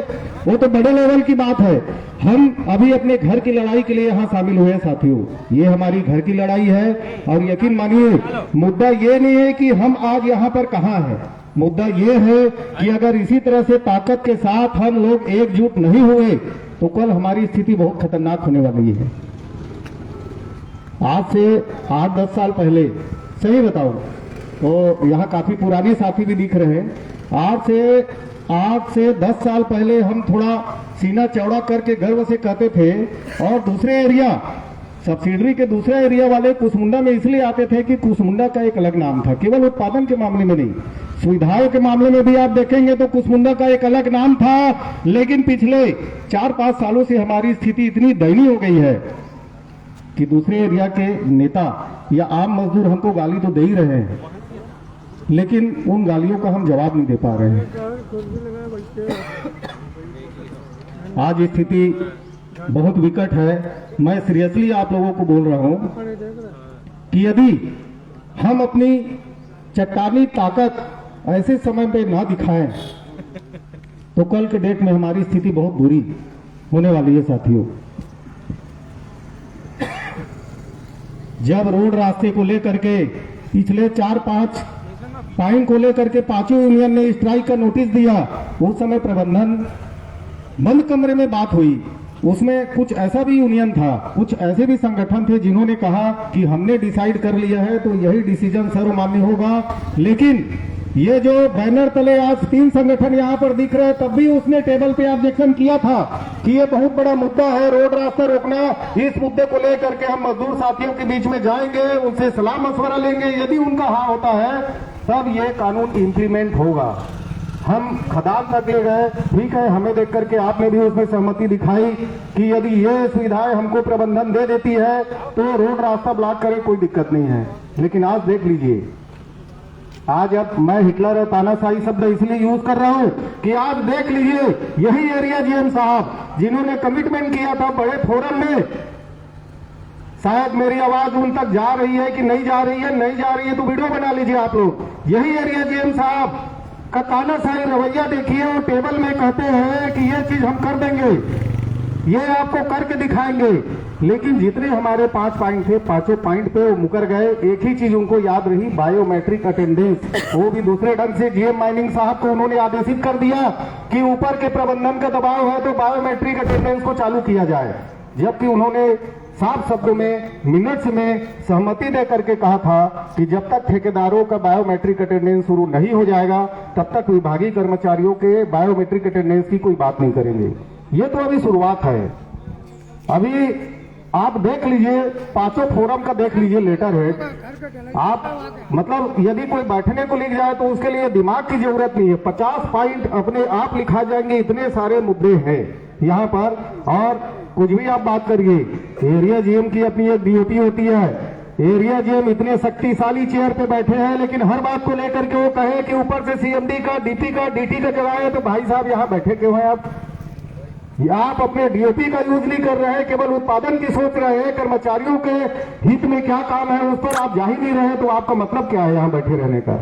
वो तो बड़े लेवल की बात है, हम अभी अपने घर की लड़ाई के लिए यहाँ शामिल हुए हैं साथियों। ये हमारी घर की लड़ाई है और यकीन मानिए मुद्दा ये नहीं है कि हम आज यहाँ पर कहाँ हैं, मुद्दा ये है कि अगर इसी तरह से ताकत के साथ हम लोग एकजुट नहीं हुए तो कल हमारी स्थिति बहुत खतरनाक होने वाली है। आज से 8-10 साल पहले, सही बताओ तो यहाँ काफी पुराने साथी भी दिख रहे हैं, आज से 10 साल पहले हम थोड़ा सीना चौड़ा करके गर्व से कहते थे और दूसरे एरिया सब्सिडरी के दूसरे एरिया वाले कुसमुंडा में इसलिए आते थे कि कुसमुंडा का एक अलग नाम था, केवल उत्पादन के मामले में नहीं, सुविधाओं के मामले में भी आप देखेंगे तो कुसमुंडा का एक अलग नाम था। लेकिन पिछले 4-5 सालों से हमारी स्थिति इतनी दयनीय हो गई है कि दूसरे एरिया के नेता या आम मजदूर हमको गाली तो दे ही रहे हैं, लेकिन उन गालियों का हम जवाब नहीं दे पा रहे हैं। आज स्थिति बहुत विकट है। मैं सीरियसली आप लोगों को बोल रहा हूं कि यदि हम अपनी चट्टानी ताकत ऐसे समय पे ना दिखाएं तो कल के डेट में हमारी स्थिति बहुत बुरी होने वाली है साथियों। जब रोड रास्ते को लेकर के पिछले 4-5 पॉइंट को लेकर के पांचों यूनियन ने स्ट्राइक का नोटिस दिया, उस समय प्रबंधन बंद कमरे में बात हुई, उसमें कुछ ऐसा भी यूनियन था, कुछ ऐसे भी संगठन थे जिन्होंने कहा कि हमने डिसाइड कर लिया है तो यही डिसीजन सर्वमान्य होगा। लेकिन ये जो बैनर तले आज 3 संगठन यहाँ पर दिख रहे हैं, तब भी उसने टेबल पे ऑब्जेक्शन किया था कि ये बहुत बड़ा मुद्दा है रोड रास्ता रोकना। इस मुद्दे को लेकर के हम मजदूर साथियों के बीच में जाएंगे, उनसे सलाह मशवरा लेंगे, यदि उनका हाँ होता है तब ये कानून इंप्लीमेंट होगा। हम खदान तक ले गए, ठीक है, हमें देख करके आपने भी उसमें सहमति दिखाई कि यदि ये सुविधाएं हमको प्रबंधन दे देती है तो रोड रास्ता ब्लॉक करे, कोई दिक्कत नहीं है। लेकिन आज देख लीजिए, आज अब मैं हिटलर और तानाशाही शब्द इसलिए यूज कर रहा हूं कि आज देख लीजिए यही एरिया जीएम साहब जिन्होंने कमिटमेंट किया था बड़े फोरम में, शायद मेरी आवाज उन तक जा रही है कि नहीं जा रही है, नहीं जा रही है तो वीडियो बना लीजिए आप लोग। यही एरिया जीएम साहब का तानाशाही रवैया देखिए, वो टेबल में कहते हैं कि ये चीज हम कर देंगे, ये आपको करके दिखाएंगे, लेकिन जितने हमारे 5 पॉइंट थे, 5 पॉइंट पे वो मुकर गए। एक ही चीज उनको याद रही, बायोमेट्रिक अटेंडेंस, वो भी दूसरे ढंग से जीएम माइनिंग साहब को उन्होंने आदेशित कर दिया कि ऊपर के प्रबंधन का दबाव है तो बायोमेट्रिक अटेंडेंस को चालू किया जाए, जबकि उन्होंने साफ शब्दों में मिनट्स में सहमति दे करके कहा था कि जब तक ठेकेदारों का बायोमेट्रिक अटेंडेंस शुरू नहीं हो जाएगा तब तक विभागीय कर्मचारियों के बायोमेट्रिक अटेंडेंस की कोई बात नहीं करेंगे। ये तो अभी शुरुआत है। अभी आप देख लीजिए 5 फोरम का देख लीजिए लेटर है, आप मतलब यदि कोई बैठने को लिख जाए तो उसके लिए दिमाग की जरूरत नहीं है, 50 पॉइंट अपने आप लिखा जाएंगे, इतने सारे मुद्दे हैं यहाँ पर। और कुछ भी आप बात करिए, एरिया जीएम की अपनी एक ड्यूटी होती है, एरिया जीएम इतने शक्तिशाली चेयर पे बैठे हैं लेकिन हर बात को लेकर के वो कहे कि ऊपर से सीएमडी का, डीपी का, डीटी का कराए, तो भाई साहब यहाँ बैठे क्यों हैं आप अपने डीओपी का यूज नहीं कर रहे हैं, केवल उत्पादन की सोच रहे हैं, कर्मचारियों के हित में क्या काम है उस पर आप जा ही नहीं रहे, तो आपका मतलब क्या है यहाँ बैठे रहने का?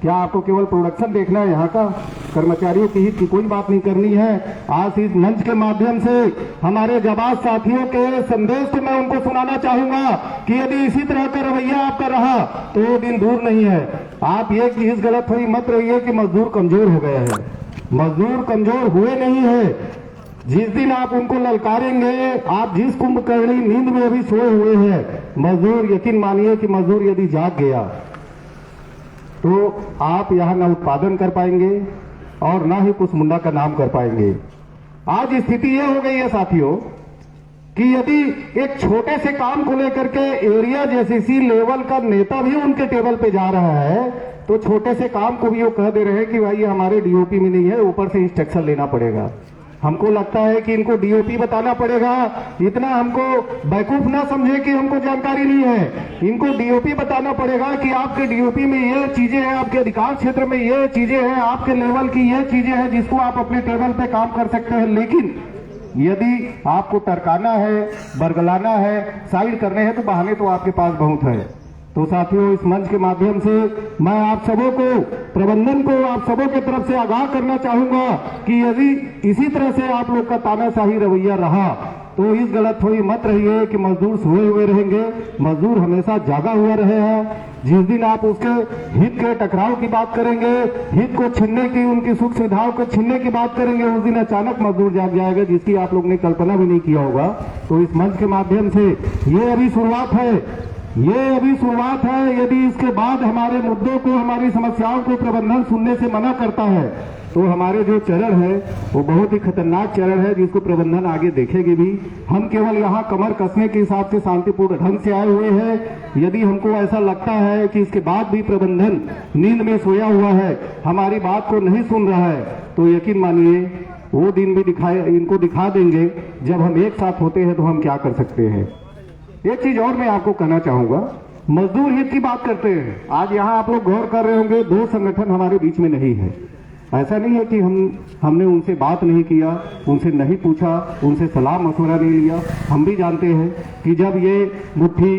क्या आपको केवल प्रोडक्शन देखना है यहाँ का? कर्मचारियों के हित की कोई बात नहीं करनी है। आज इस मंच के माध्यम से हमारे जाबाज साथियों के संदेश को मैं उनको सुनाना चाहूंगा कि यदि इसी तरह का रवैया आपका रहा तो वो दिन दूर नहीं है। आप ये चीज गलत हुई मत रहिए कि मजदूर कमजोर हो गए हैं, मजदूर कमजोर हुए नहीं है। जिस दिन आप उनको ललकारेंगे, आप जिस कुंभकर्णी नींद में अभी सोए हुए हैं, मजदूर यकीन मानिए कि मजदूर यदि जाग गया तो आप यहाँ न उत्पादन कर पाएंगे, और ना ही कुसमुंडा का नाम कर पाएंगे। आज स्थिति ये हो गई है साथियों कि यदि एक छोटे से काम को लेकर के एरिया जेसीसी लेवल का नेता भी उनके टेबल पे जा रहा है तो छोटे से काम को भी वो कह दे रहे हैं कि भाई ये हमारे डीओपी में नहीं है, ऊपर से इंस्ट्रक्शन लेना पड़ेगा। हमको लगता है कि इनको डीओपी बताना पड़ेगा। इतना हमको बेवकूफ ना समझे कि हमको जानकारी नहीं है। इनको डीओपी बताना पड़ेगा कि आपके डीओपी में ये चीजें हैं, आपके अधिकार क्षेत्र में ये चीजें हैं, आपके लेवल की ये चीजें हैं जिसको आप अपने टेबल पे काम कर सकते हैं। लेकिन यदि आपको टरकाना है, बरगलाना है, साइड करने हैं तो बहाने तो आपके पास बहुत है। तो साथियों, इस मंच के माध्यम से मैं आप सबों को, प्रबंधन को, आप सबों की तरफ से आगाह करना चाहूंगा कि यदि इसी तरह से आप लोग का तानाशाही रवैया रहा तो इस गलतफहमी मत रहिए कि मजदूर सोए हुए रहेंगे। मजदूर हमेशा जागा हुआ रहे हैं। जिस दिन आप उसके हित के टकराव की बात करेंगे, हित को छीनने की, उनकी सुख सुविधाओं को छीनने की बात करेंगे, उस दिन अचानक मजदूर जाग जाएगा जिसकी आप लोग ने कल्पना भी नहीं किया होगा। तो इस मंच के माध्यम से ये अभी शुरुआत है, ये अभी शुरुआत है। यदि इसके बाद हमारे मुद्दों को, हमारी समस्याओं को प्रबंधन सुनने से मना करता है तो हमारे जो चरण है वो बहुत ही खतरनाक चरण है जिसको प्रबंधन आगे देखेगी भी। हम केवल यहाँ कमर कसने के हिसाब से शांतिपूर्ण ढंग से आए हुए हैं। यदि हमको ऐसा लगता है कि इसके बाद भी प्रबंधन नींद में सोया हुआ है, हमारी बात को नहीं सुन रहा है, तो यकीन मानिए वो दिन भी इनको दिखा देंगे जब हम एक साथ होते हैं तो हम क्या कर सकते हैं। एक चीज और मैं आपको कहना चाहूंगा, मजदूर हित की बात करते हैं। आज यहाँ आप लोग गौर कर रहे होंगे, दो संगठन हमारे बीच में नहीं है। ऐसा नहीं है कि हमने उनसे बात नहीं किया, उनसे नहीं पूछा, उनसे सलाह मशवरा नहीं लिया। हम भी जानते हैं कि जब ये मुट्ठी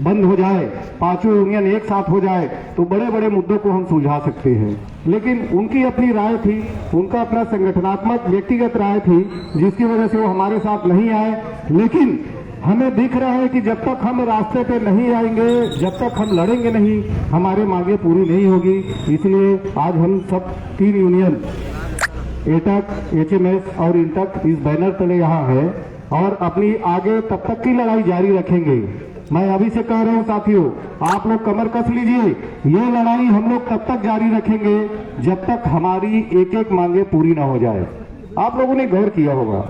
बंद हो जाए, पांचों यूनियन एक साथ हो जाए तो बड़े बड़े मुद्दों को हम सुलझा सकते हैं। लेकिन उनकी अपनी राय थी, उनका अपना संगठनात्मक व्यक्तिगत राय थी जिसकी वजह से वो हमारे साथ नहीं आए। लेकिन हमें दिख रहा है कि जब तक हम रास्ते पे नहीं आएंगे, जब तक हम लड़ेंगे नहीं, हमारे मांगे पूरी नहीं होगी। इसलिए आज हम सब 3 यूनियन एटक, एचएमएस और इंटक इस बैनर तले यहाँ है और अपनी आगे तब तक की लड़ाई जारी रखेंगे। मैं अभी से कह रहा हूँ साथियों, आप लोग कमर कस लीजिए। ये लड़ाई हम लोग तब तक जारी रखेंगे जब तक हमारी एक एक मांगे पूरी ना हो जाए। आप लोगों ने गौर किया होगा,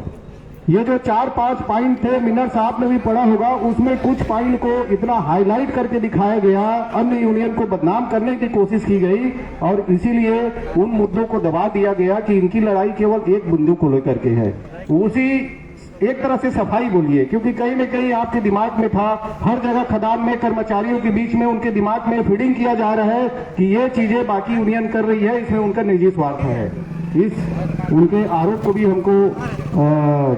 ये जो 4-5 पॉइंट थे, मिनर साहब ने भी पढ़ा होगा, उसमें कुछ पॉइंट को इतना हाईलाइट करके दिखाया गया, अन्य यूनियन को बदनाम करने की कोशिश की गई और इसीलिए उन मुद्दों को दबा दिया गया कि इनकी लड़ाई केवल एक बिंदु को लेकर के है। उसी एक तरह से सफाई बोलिए, क्योंकि कहीं न कहीं आपके दिमाग में था, हर जगह खदान में कर्मचारियों के बीच में उनके दिमाग में फीडिंग किया जा रहा है कि ये चीजें बाकी यूनियन कर रही है, इसमें उनका निजी स्वार्थ है। इस उनके आरोप को भी हमको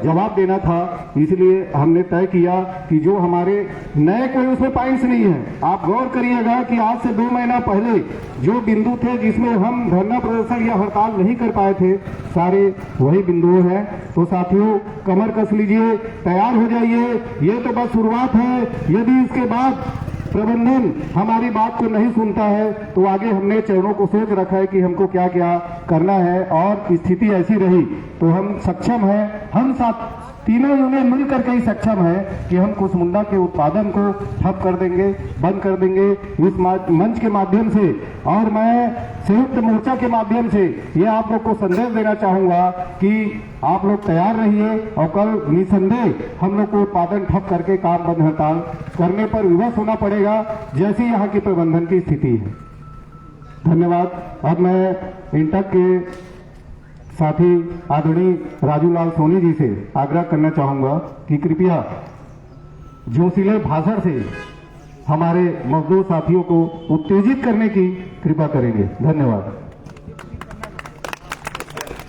जवाब देना था, इसलिए हमने तय किया कि जो हमारे नए कोई उसमें पॉइंट्स नहीं है। आप गौर करिएगा कि आज से 2 महीना पहले जो बिंदु थे जिसमें हम धरना प्रदर्शन या हड़ताल नहीं कर पाए थे, सारे वही बिंदु हैं। तो साथियों, कमर कस लीजिए, तैयार हो जाइए। ये तो बस शुरुआत है। यदि इसके बाद प्रबंधन हमारी बात को नहीं सुनता है तो आगे हमने चरणों को सोच रखा है कि हमको क्या क्या करना है और स्थिति ऐसी रही तो हम सक्षम हैं, हम साथ तीनों यूनियन मिलकर के ही सक्षम है कि हम कुसमुंडा के उत्पादन को ठप कर देंगे, बंद कर देंगे इस मंच के माध्यम से। और मैं संयुक्त मोर्चा के माध्यम से ये आप लोग को संदेश देना चाहूंगा कि आप लोग तैयार रहिए और कल निसंदेह हम लोग को उत्पादन ठप करके काम बंद हड़ताल करने पर विवश होना पड़ेगा, जैसी यहाँ की प्रबंधन की स्थिति है। धन्यवाद। अब मैं इंटक के साथी आदरणीय राजूलाल सोनी जी से आग्रह करना चाहूंगा कि कृपया जोशीले भाषण से हमारे मजदूर साथियों को उत्तेजित करने की कृपा करेंगे। धन्यवाद।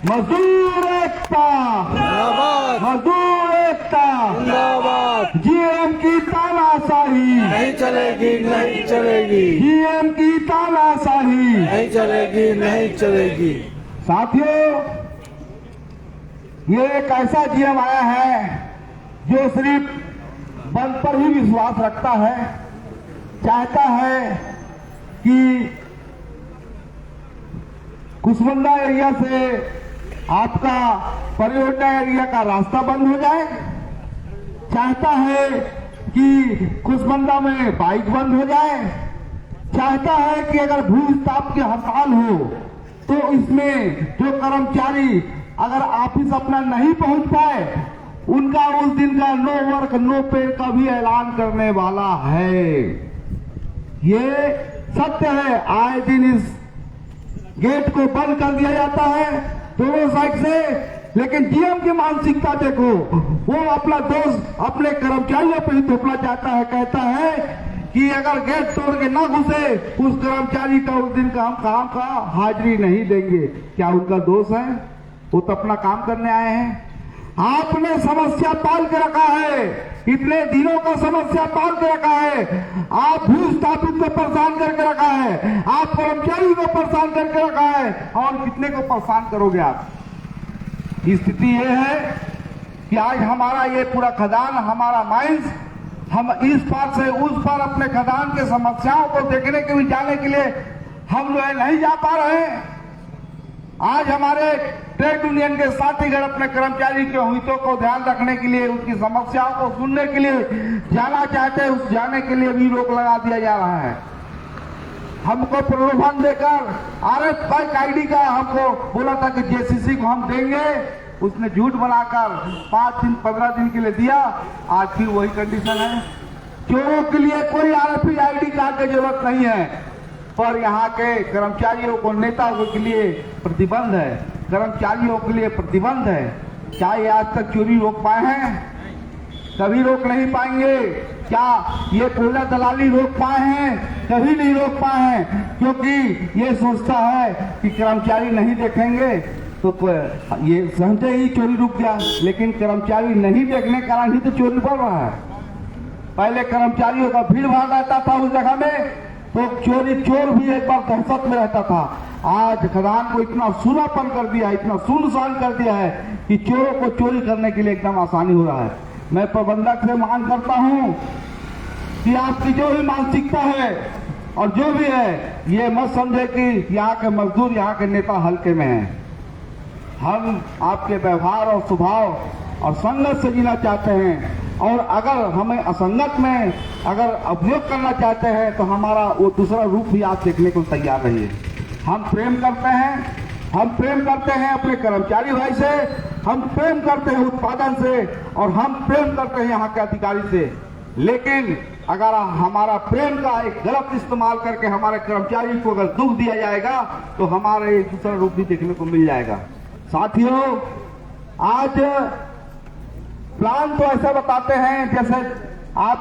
मजदूर एकता, मजदूर एकता जिंदाबाद। जीएम की तानाशाही नहीं चलेगी, नहीं चलेगी, जीएम की तानाशाही नहीं चलेगी, नहीं चलेगी। साथियों, ये एक ऐसा जीएम आया है जो सिर्फ बंद पर ही विश्वास रखता है, चाहता है कि कुसमुंडा एरिया से आपका परियोजना एरिया का रास्ता बंद हो जाए, चाहता है कि कुसमुंडा में बाइक बंद हो जाए, चाहता है कि अगर भू स्टाफ की हड़ताल हो तो इसमें जो कर्मचारी अगर ऑफिस अपना नहीं पहुंच पाए, उनका उस दिन का नो वर्क नो पे का भी ऐलान करने वाला है। ये सत्य है। आए दिन इस गेट को बंद कर दिया जाता है दोनों साइड से, लेकिन डीएम की मानसिकता देखो, वो अपना दोष अपने कर्मचारियों पर ही थोपना चाहता है। कहता है कि अगर गेट तोड़ के ना घुसे उस कर्मचारी का उस दिन का हम काम का हाजिरी नहीं देंगे। क्या उनका दोष है? वो तो अपना काम करने आए हैं। आपने समस्या पाल के रखा है, इतने दिनों का समस्या पाल के रखा है। आप भू स्थापित को परेशान करके रखा है, आप कर्मचारी को परेशान करके रखा है, और कितने को परेशान करोगे आप? स्थिति ये है कि आज हमारा ये पूरा खदान, हमारा माइंस, हम इस पार से उस पार अपने खदान के समस्याओं को देखने के लिए जाने के लिए हम जो है नहीं जा पा रहे हैं। आज हमारे ट्रेड यूनियन के साथीगण अपने कर्मचारी के हितों को ध्यान रखने के लिए, उनकी समस्याओं को सुनने के लिए जाना चाहते हैं, उस जाने के लिए भी रोक लगा दिया जा रहा है। हमको प्रलोभन देकर RFI आईडी का हमको बोला था कि जेसीसी को हम देंगे, उसने झूठ बनाकर 5 दिन 15 दिन के लिए दिया। आज फिर वही कंडीशन है। चोरों के लिए कोई RFI आईडी कार्ड की जरूरत नहीं है, पर यहाँ के कर्मचारियों को, नेताओं के लिए प्रतिबंध है, कर्मचारियों के लिए प्रतिबंध है। क्या ये आज तक चोरी रोक पाए हैं? कभी रोक नहीं पाएंगे। क्या ये कोयला दलाली रोक पाए हैं? कभी नहीं रोक पाए हैं, क्योंकि ये सोचता है कि कर्मचारी नहीं देखेंगे तो ये समझते ही चोरी रुक गया। लेकिन कर्मचारी नहीं देखने के कारण ही तो चोरी बढ़ रहा है। पहले कर्मचारियों का भीड़ भाड़ रहता था उस जगह में, तो चोर भी एक बार दहशत में रहता था। आज खदान को इतना सूनापन कर दिया है, इतना सुनसान कर दिया है कि चोरों को चोरी करने के लिए एकदम आसानी हो रहा है। मैं प्रबंधक से मांग करता हूं कि आपकी जो भी मानसिकता है और जो भी है, ये मत समझे कि यहाँ के मजदूर, यहाँ के नेता हल्के में हैं। हम आपके व्यवहार और स्वभाव और संगत से जीना चाहते हैं, और अगर हमें असंगत में अगर उपयोग करना चाहते हैं तो हमारा वो दूसरा रूप भी आप देखने को तैयार रहिए। हम प्रेम करते हैं, हम प्रेम करते हैं अपने कर्मचारी भाई से, हम प्रेम करते हैं उत्पादन से, और हम प्रेम करते हैं यहाँ के अधिकारी से। लेकिन अगर हमारा प्रेम का एक गलत इस्तेमाल करके हमारे कर्मचारी को अगर दुख दिया जाएगा तो हमारे एक दूसरा रूप भी देखने को मिल जाएगा। साथियों, आज प्लान तो ऐसा बताते हैं जैसे आप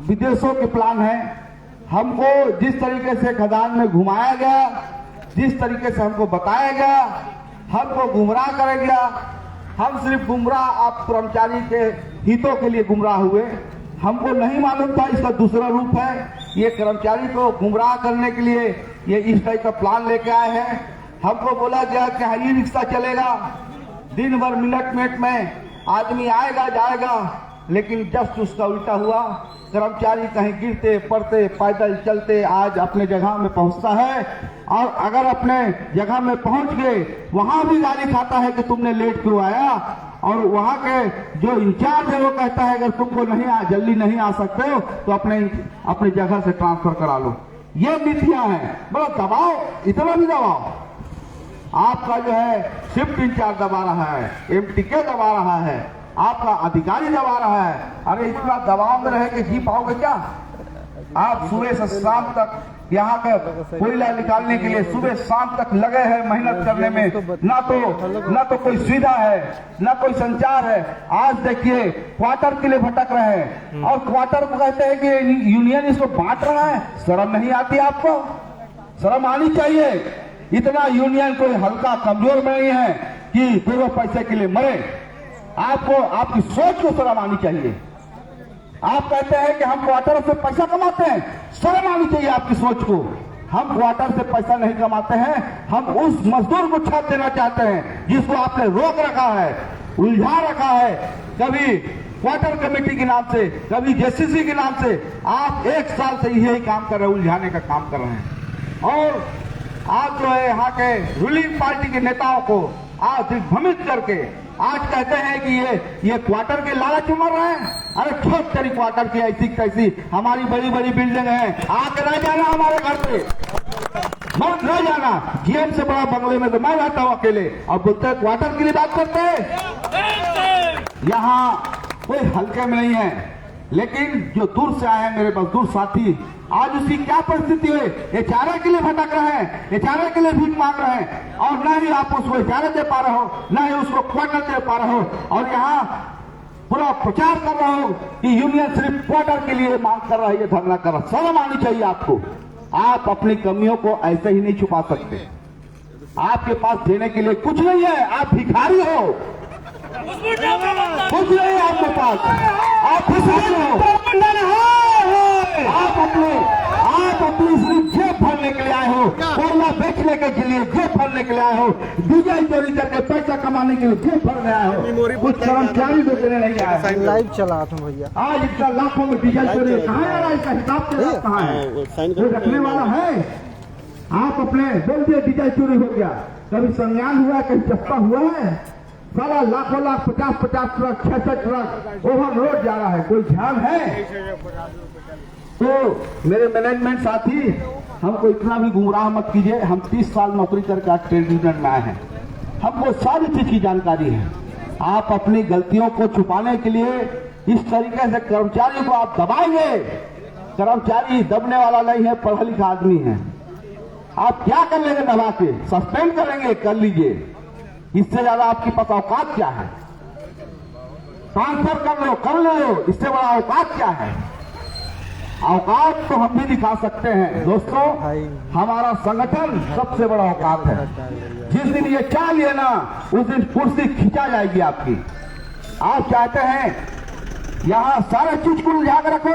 विदेशों के प्लान हैं। हमको जिस तरीके से खदान में घुमाया गया, जिस तरीके से हमको बताया गया, हमको गुमराह कर गया। हम सिर्फ गुमराह, आप कर्मचारी के हितों के लिए गुमराह हुए। हमको नहीं मालूम था इसका दूसरा रूप है। ये कर्मचारी को गुमराह करने के लिए ये इस टाइप का प्लान लेके आए हैं। हमको बोला गया कि हाई रिक्शा चलेगा, दिन भर मिनट में आदमी आएगा जाएगा, लेकिन जस्ट उसका उल्टा हुआ। कर्मचारी कहीं गिरते पड़ते पैदल चलते आज अपने जगह में पहुंचता है, और अगर अपने जगह में पहुंच गए वहां भी गाली खाता है कि तुमने लेट क्यों आया, और वहां के जो इंचार्ज है वो कहता है अगर तुमको जल्दी नहीं आ सकते हो तो अपने जगह से ट्रांसफर करा लो। ये नीतियां हैं। बड़ा दबाव, इतना भी दबाव आपका जो है शिफ्ट इंचार्ज दबा रहा है, MTK दबा रहा है, आपका अधिकारी दबा रहा है। अरे इतना दबाव में रह के जी पाओगे क्या? आप सुबह से शाम तक यहाँ का कोयला निकालने के लिए सुबह शाम तक लगे हैं मेहनत करने में। ना तो कोई सुविधा है, ना कोई संचार है। आज देखिए क्वार्टर के लिए भटक रहे हैं, और क्वार्टर को कहते हैं कि यूनियन इसको बांट रहा है। शर्म नहीं आती आपको? शर्म आनी चाहिए। इतना यूनियन कोई हल्का कमजोर में नहीं है कि 2 पैसे के लिए मरे। आपको आपकी सोच को शर्म आनी चाहिए। आप कहते हैं कि हम क्वार्टर से पैसा कमाते हैं, शर्म आनी चाहिए आपकी सोच को। हम क्वार्टर से पैसा नहीं कमाते हैं, हम उस मजदूर को छाप देना चाहते हैं जिसको आपने रोक रखा है, उलझा रखा है। कभी क्वार्टर कमेटी के नाम से, कभी JCC के नाम से। आप 1 साल से यही काम कर रहे हैं, उलझाने का काम कर रहे हैं। और आप जो है यहाँ के रूलिंग पार्टी के नेताओं को आज दिग्भ्रमित करके आज कहते हैं कि ये क्वार्टर के लालच में मर रहे हैं। अरे छोट तेरी क्वार्टर की ऐसी कैसी, हमारी बड़ी बड़ी बिल्डिंग है, आकर रह जाना हमारे घर पे, मत रह जाना। ना, जीएम से बड़ा बंगले में तो मैं रहता हूं अकेले, और बोलते हैं क्वार्टर के लिए बात करते हैं। यहाँ कोई हल्के में नहीं है, लेकिन जो दूर से आए हैं मेरे मजदूर साथी, आज उसकी क्या परिस्थिति हुई, ये चारे के लिए भटक रहे हैं, ये चारे के लिए भीख मांग रहे हैं, और न ही आप उसको चारे दे पा रहे हो, न ही उसको क्वार्टर दे पा रहे हो, और यहाँ पूरा प्रचार कर रहा हूं कि यूनियन सिर्फ क्वार्टर के लिए मांग कर रहा है, ये धरना कर रहा है। शर्म आनी चाहिए आपको। आप अपनी कमियों को ऐसे ही नहीं छुपा सकते। आपके पास देने के लिए कुछ नहीं है, आप भिखारी हो, कुछ नहीं है आपके पास, आप भिखारी हो। आप अपनी सिर्फ जेब भरने के लिए आए हो, कोयला बेचने के लिए जेब भरने के लिए आए हो, डीजल चोरी करके पैसा कमाने के लिए जेब भरने आए हो, कुछ कर्मचारी को देने नहीं आए। लाइव चला तुम भैया, आज इतना लाखों में डीजल चोरी कहाँ है? इसका हिसाब किताब कहाँ है? कोई रखने वाला है? आप अपने बोल दिए डीजल चोरी हो गया, कभी संज्ञान हुआ, कभी चप्पा हुआ है? सारा लाखों lakh 50-50 truck 6 truck over road जा रहा है, कोई ध्यान है? तो मेरे मैनेजमेंट साथी, हमको इतना भी गुमराह मत कीजिए। हम 30 साल नौकरी करके आज ट्रेड यूनियन में आए हैं, हमको सारी चीज की जानकारी है। आप अपनी गलतियों को छुपाने के लिए इस तरीके से कर्मचारी को आप दबाएंगे। कर्मचारी दबने वाला नहीं है, पढ़ा लिखा आदमी है। आप क्या कर लेंगे दबा के? सस्पेंड करेंगे, कर लीजिए। इससे ज्यादा आपके पास औकात क्या है? ट्रांसफर कर लो, इससे बड़ा औकात क्या है? औकात तो हम भी दिखा सकते हैं दोस्तों। हमारा संगठन सबसे बड़ा औकात है। जिस दिन ये चाह लिए ना, उस दिन कुर्सी खिंचा जाएगी आपकी। आप चाहते हैं यहां सारे चीज को उलझा कर रखो,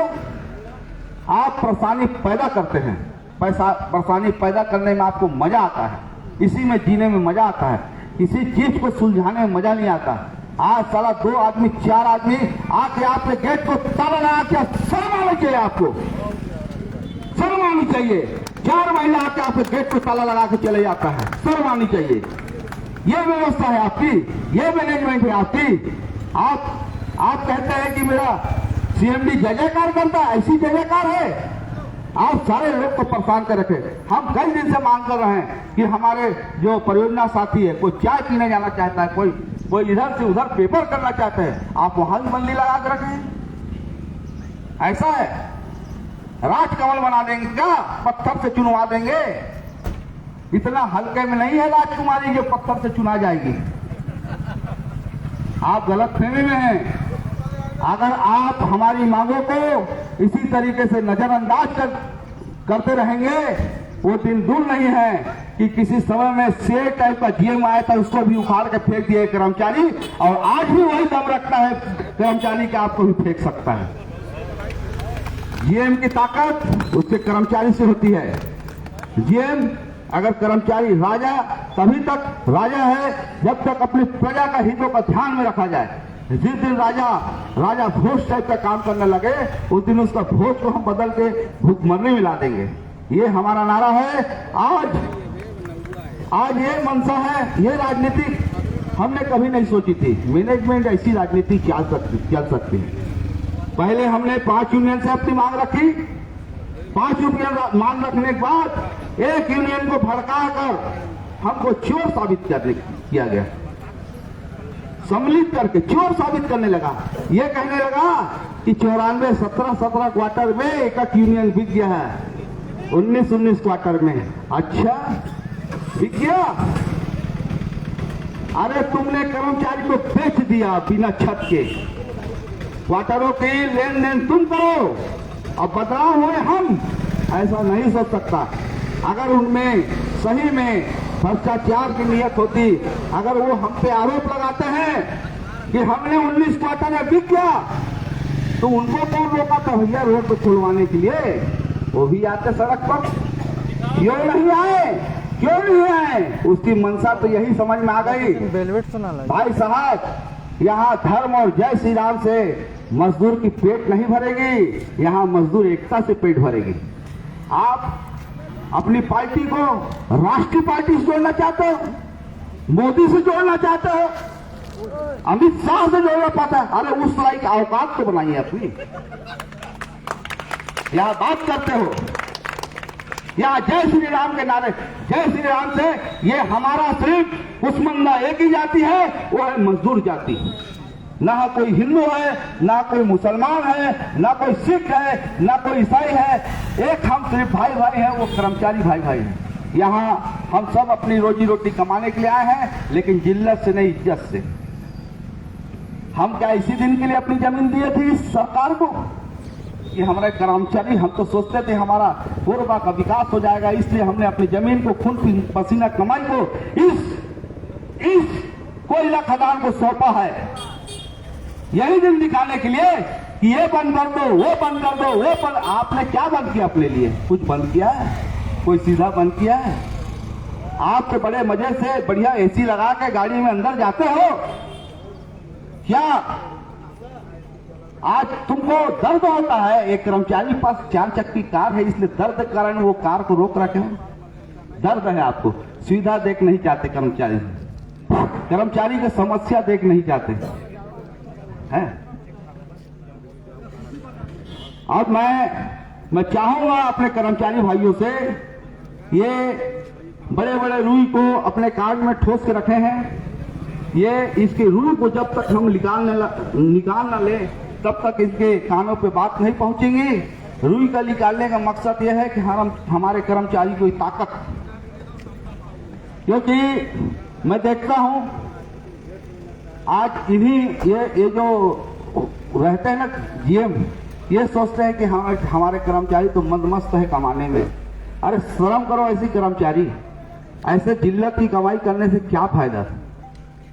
आप परेशानी पैदा करते हैं। परेशानी पैदा करने में आपको मजा आता है, इसी में जीने में मजा आता है, किसी चीज को सुलझाने में मजा नहीं आता। आज साला 2 आदमी 4 आदमी आके आपके गेट को ताला लगा के, शर्म आनी चाहिए आपको, शर्म आनी चाहिए। 4 महिला आके आपके गेट को ताला लगा के चले जाता है, शर्म आनी चाहिए। ये व्यवस्था है आपकी, ये मैनेजमेंट है आपकी। आप कहते हैं कि मेरा सीएमडी जय जयकार करता है, ऐसी जय जयकार है? आप सारे लोग को परेशान कर रखे। हम कई दिन से मांग कर रहे हैं कि हमारे जो परियोजना साथी है, कोई चाय पीने जाना चाहता है, कोई इधर से उधर पेपर करना चाहते हैं, आप वहां भी बंदी लगा के रखे हैं। ऐसा है? राजकमल बना देंगे क्या? पत्थर से चुनवा देंगे? इतना हल्के में नहीं है राजकुमारी जो पत्थर से चुना जाएगी। आप गलत फहमी में हैं। अगर आप हमारी मांगों को इसी तरीके से नजरअंदाज करते रहेंगे, वो दिन दूर नहीं है कि किसी समय में शेर टाइप का जीएम आया था, उसको भी उखाड़ के फेंक दिए कर्मचारी, और आज भी वही दम रखता है कर्मचारी का, आपको भी फेंक सकता है। जीएम की ताकत उसके कर्मचारी से होती है। जीएम अगर कर्मचारी राजा तभी तक राजा है जब तक अपनी प्रजा का हितों का ध्यान में रखा जाए। जिस दिन राजा भोज टाइप का काम करने लगे, उस दिन उसका भोज को हम बदल के भूखमरने मिला देंगे। ये हमारा नारा है। आज ये मंशा है, ये राजनीति हमने कभी नहीं सोची थी। मैनेजमेंट ऐसी राजनीति चल सकती है। पहले हमने 5 यूनियन से अपनी मांग रखी, 5 यूनियन मांग रखने के बाद एक यूनियन को भड़का कर हमको चोर साबित किया गया, सम्मिलित करके चोर साबित करने लगा। ये कहने लगा कि 94 17 क्वार्टर में एक यूनियन बिक गया है, 19 क्वार्टर में। अच्छा बिक गया? अरे तुमने कर्मचारी को बेच दिया बिना छत के। क्वार्टरों की लेन देन तुम करो, अब बदलाव हुए हम। ऐसा नहीं सोच सकता। अगर उनमें सही में भ्रष्टाचार की नियत होती, अगर वो हम पे आरोप लगाते हैं कि हमने 19 क्वार्टर में बिक गया, तो उनको कौन रोका था भैया रोड पे खुलवाने के लिए? वो भी आते सड़क पर, क्यों नहीं आए? क्यों नहीं आए? उसकी मंशा तो यही समझ में आ गई। भाई साहब, यहाँ धर्म और जय श्री राम से मजदूर की पेट नहीं भरेगी, यहाँ मजदूर एकता से पेट भरेगी। आप अपनी पार्टी को राष्ट्रीय पार्टी से जोड़ना चाहते हो, मोदी से जोड़ना चाहते हो, अमित शाह से जोड़ना पाता है? अरे उस तरह की औकात तो बनाइए अपनी। यहां बात करते हो, यहाँ जय श्री राम के नारे, जय श्री राम से ये हमारा सिर्फ कुसमुंडा एक ही जाति है, वो है मजदूर जाति। ना कोई हिंदू है, ना कोई मुसलमान है, ना कोई सिख है, ना कोई ईसाई है। एक हम सिर्फ भाई भाई हैं, वो कर्मचारी भाई भाई हैं। यहाँ हम सब अपनी रोजी रोटी कमाने के लिए आए हैं, लेकिन जिल्लत से नहीं, इज्जत से। हम क्या इसी दिन के लिए अपनी जमीन दिए थे इस सरकार को? ये हमारे कर्मचारी, हम तो सोचते थे हमारा पूर्वा का विकास हो जाएगा, इसलिए हमने अपनी जमीन को खून पसीना कमाई को इस कोयला खदान को सौंपा है, यही दिन दिखाने के लिए कि ये बंद कर दो, वो बंद कर दो, वो बंद। आपने क्या बंद किया अपने लिए? कुछ बंद किया है? कोई सीधा बंद किया है? आप तो बड़े मजे से बढ़िया एसी लगा के गाड़ी में अंदर जाते हो क्या? आज तुमको दर्द होता है, एक कर्मचारी के पास 4 चक्की कार है, इसलिए दर्द के कारण वो कार को रोक रखे हैं। दर्द है आपको, सुविधा देख नहीं चाहते कर्मचारी, कर्मचारी की समस्या देख नहीं चाहते हैं। और मैं चाहूंगा अपने कर्मचारी भाइयों से, ये बड़े बड़े रुई को अपने कार्ड में ठोस के रखे हैं, ये इसके रुई को जब तक हम निकाल न ले तब तक इसके कानों पे बात नहीं पहुंचेगी। रुई का निकालने का मकसद यह है कि हमारे कर्मचारी को ताकत, क्योंकि मैं देखता हूं आज इन्हीं ये जो रहते हैं ना जीएम, ये सोचते हैं कि हमारे कर्मचारी तो मंदमस्त है कमाने में। अरे शर्म करो ऐसी कर्मचारी, ऐसे जिल्लत की कमाई करने से क्या फायदा?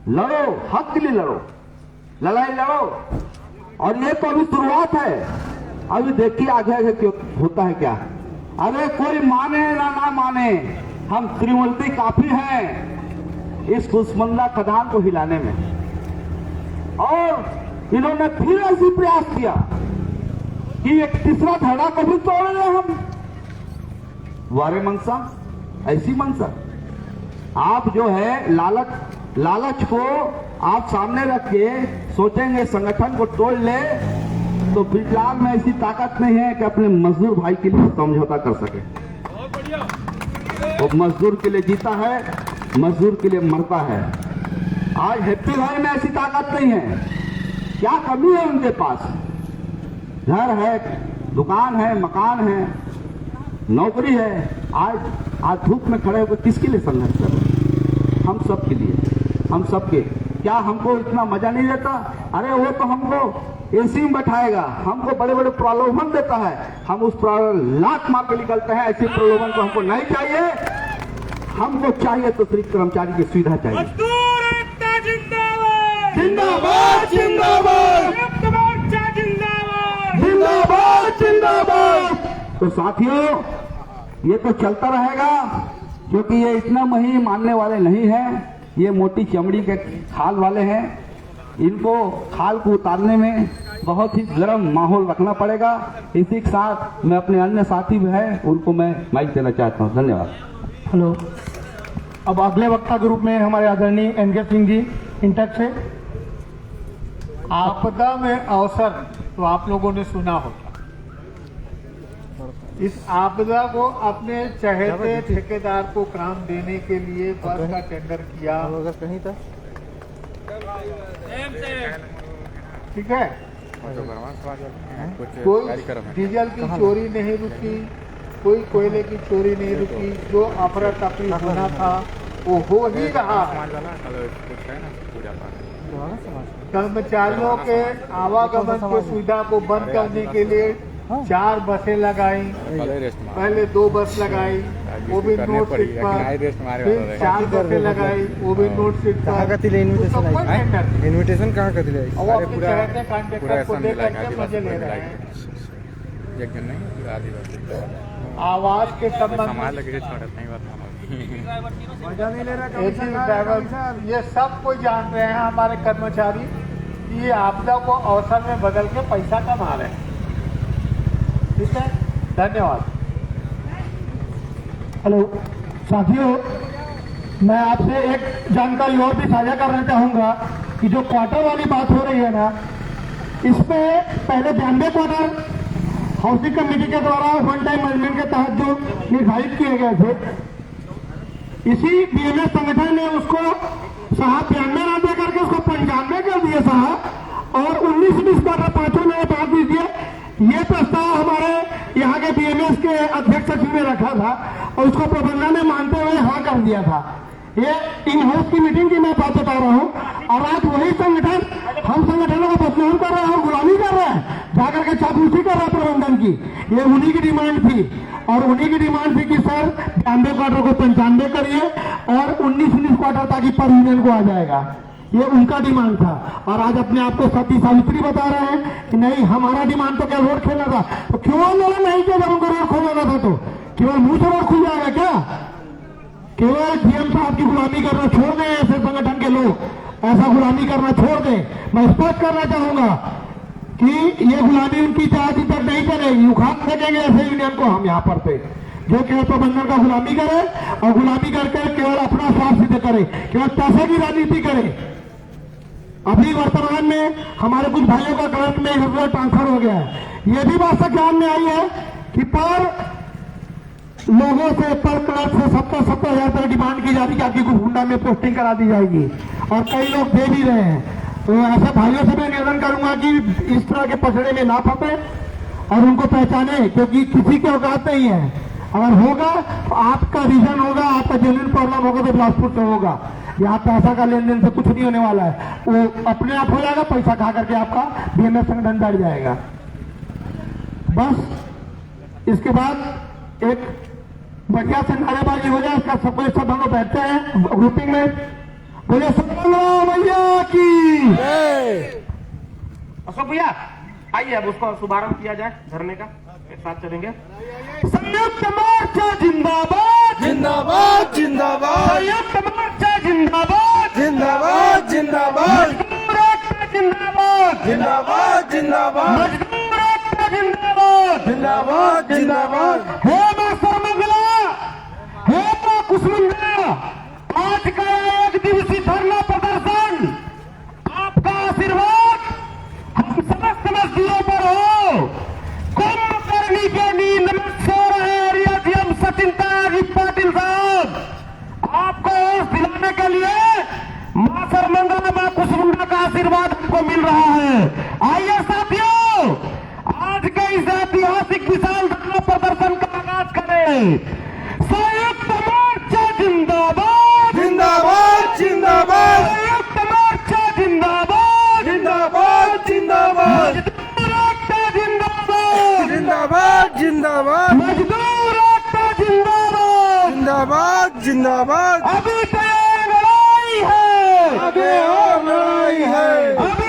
लड़ो, हक के लिए लड़ो, लड़ाई लड़ो। और ये तो अभी शुरुआत है, अभी देखिए आगे क्यों होता है क्या। अरे कोई माने ना माने, हम त्रिमूर्ति काफी हैं इस कुसमुंडा खदान को हिलाने में। और इन्होंने फिर ऐसी प्रयास किया कि एक तीसरा धड़ा कभी तोड़ रहे हम। वारे मनसा, ऐसी मनसा। आप जो है लालच को आप सामने रख के सोचेंगे संगठन को तोड़ ले, तो फिलहाल में ऐसी ताकत नहीं है कि अपने मजदूर भाई के लिए समझौता कर सके। वो मजदूर के लिए जीता है, मजदूर के लिए मरता है। आज हैप्पी भाई में ऐसी ताकत नहीं है। क्या कमी है उनके पास? घर है, दुकान है, मकान है, नौकरी है। आज धूप में खड़े होकर किसके लिए संघर्ष कर रहे? हम सब के लिए, हम सबके। क्या हमको इतना मजा नहीं देता? अरे वो तो हमको एसी में बैठाएगा, हमको बड़े बड़े प्रलोभन देता है, हम उस लात मार के निकलते हैं। ऐसे प्रलोभन को हमको नहीं चाहिए। हमको चाहिए तो सिर्फ कर्मचारी की सुविधा चाहिए। जिंदाबाद, जिंदाबाद, जिंदाबाद, जिंदाबाद। तो साथियों, ये तो चलता रहेगा, क्योंकि ये इतना मही मानने वाले नहीं हैं। ये मोटी चमड़ी के खाल वाले हैं। इनको खाल को उतारने में बहुत ही गर्म माहौल रखना पड़ेगा। इसी के साथ मैं अपने अन्य साथी भी हैं, उनको मैं माइक देना चाहता हूं। धन्यवाद। हेलो। अब अगले वक्ता ग्रुप में हमारे आदरणीय एनके सिंह जी इंटक से। आपदा में अवसर तो आप लोगों ने सुना होगा। इस आपदा को अपने चहेते ठेकेदार को काम देने के लिए बस का टेंडर किया। कहीं था, ठीक है। कोई डीजल की चोरी नहीं रुकी, कोई कोयले की चोरी नहीं रुकी। जो अफरा तफरी होना था वो हो ही रहा। कर्मचारियों के आवागमन की सुविधा को बंद करने के लिए 4 बसें लगाई। पहले 2 बस लगाई, वो भी नोट सीट पर, फिर 4 बसें लगाई, वो भी नोट सीट पर। इन्विटेशन कहाँ का दिले? वो अपने कहते कॉन्ट्रैक्टर को दे करके मजे ले रहे हैं। आवाज के संबंध एसी ड्राइवर, ये सब कोई जान रहे हैं हमारे कर्मचारी कि ये आपदा को अवसर में बदल के पैसा कमा रहे हैं। ठीक है, धन्यवाद। हेलो साथियों, मैं आपसे एक जानकारी और भी साझा करना चाहूंगा कि जो क्वार्टर वाली बात हो रही है ना, इसमें पहले 92 क्वार्टर हाउसिंग कमेटी के द्वारा वन टाइम मैनेजमेंट के तहत जो निर्धारित किए गए थे, इसी बीएमएस संगठन ने उसको साहब 92 ना दे करके उसको 95 कर दिए साहब, और 19-20 क्वार्टर पांचों ने बात दीजिए। ये प्रस्ताव हमारे यहाँ के बीएमएस के अध्यक्ष सचिव ने रखा था और उसको प्रबंधन ने मानते हुए हाँ कर दिया था। ये इन हाउस की मीटिंग की मैं बात बता रहा हूँ, और आज वही संगठन हम संगठनों को बदनाम कर रहा है और गुलामी कर रहा है, जाकर के चापलूसी कर रहा है प्रबंधन की। ये उन्हीं की डिमांड थी, और उन्हीं की डिमांड थी कि सर 92 क्वार्टर को 95 करिए और 19-19 क्वार्टर ताकि पर यूनियन को आ जाएगा। ये उनका डिमांड था, और आज अपने आप को सती सावित्री बता रहे हैं कि नहीं हमारा डिमांड तो क्या रोड खेलना था। तो क्यों आंदोलन नहीं किया जब उनको रोड खोलना था? तो केवल मुंह से रोड खुल जाएगा क्या? केवल डीएम साहब की गुलामी करना छोड़ दें ऐसे संगठन के लोग, ऐसा गुलामी करना छोड़ दें। मैं स्पष्ट करना चाहूंगा कि ये गुलामी उनकी चाहती तक नहीं चलेगी, उखाड़ सकेंगे ऐसे यूनियन को हम यहाँ पर पे, जो केवल प्रबंधन का गुलामी करे और गुलामी करके केवल अपना स्वार्थ सिद्ध करे, केवल पैसे की राजनीति करे। अभी वर्तमान में हमारे कुछ भाइयों का करंट में इधर ट्रांसफर हो गया है। ये भी बात ध्यान में आई है कि पर लोगों से पर क्लर्क से 70,000 रुपये डिमांड की जा रही है कि आपकी गुंडा में पोस्टिंग करा दी जाएगी, और कई लोग दे भी रहे हैं। तो ऐसे भाइयों से मैं निवेदन करूंगा कि इस तरह के पसड़े में ना फंसे और उनको पहचाने, क्योंकि किसी के औकात नहीं है। अगर होगा तो आपका रीजन होगा, आपका जेन्युइन प्रॉब्लम होगा तो बिलासपुर से होगा। यहाँ पैसा का लेन देन से कुछ नहीं होने वाला है, वो अपने आप हो जाएगा, पैसा खा करके आपका बीएमएस संगठन बैठ जाएगा। बस इसके बाद एक बढ़िया से नारेबाजी हो जाए, इसका सबको सब हम लोग बैठते हैं ग्रुपिंग में, बोले भैया की अशोक भैया आइए, अब उसको शुभारंभ किया जाए धरने का, एक साथ चलेंगे। संयुक्त मोर्चा जिंदाबाद जिंदाबाद जिंदाबाद संयुक्त मोर्चा जिंदाबाद जिंदाबाद जिंदाबाद मजदूर एकता जिंदाबाद जिंदाबाद जिंदाबाद मजदूर एकता जिंदाबाद जिंदाबाद जिंदाबाद। हे मास्टर मंगला, हे मां कुसमुंडा, आज का एक दिवसीय धरना प्रदर्शन आपका आशीर्वाद हम समस्त मजदूरों पर हो। कुंभकर्णी के नींद में सो रहे एरिया सचिन पाटिल साहब, आपको होश दिलाने के लिए मास्टर मंगला मां कुसमुंडा का आशीर्वाद हमको मिल रहा है। आइए साथियों, आज के इस ऐतिहासिक विशाल धरना प्रदर्शन का आगाज करें। संयुक्त मोर्चा जिंदाबाद जिंदाबाद जिंदाबाद संयुक्त मोर्चा जिंदाबाद जिंदाबाद जिंदाबाद मजदूर एकता जिंदाबाद जिंदाबाद जिंदाबाद मजदूर एकता जिंदाबाद जिंदाबाद जिंदाबाद। अभी तो ये लड़ाई है, आगे और लड़ाई है। अभी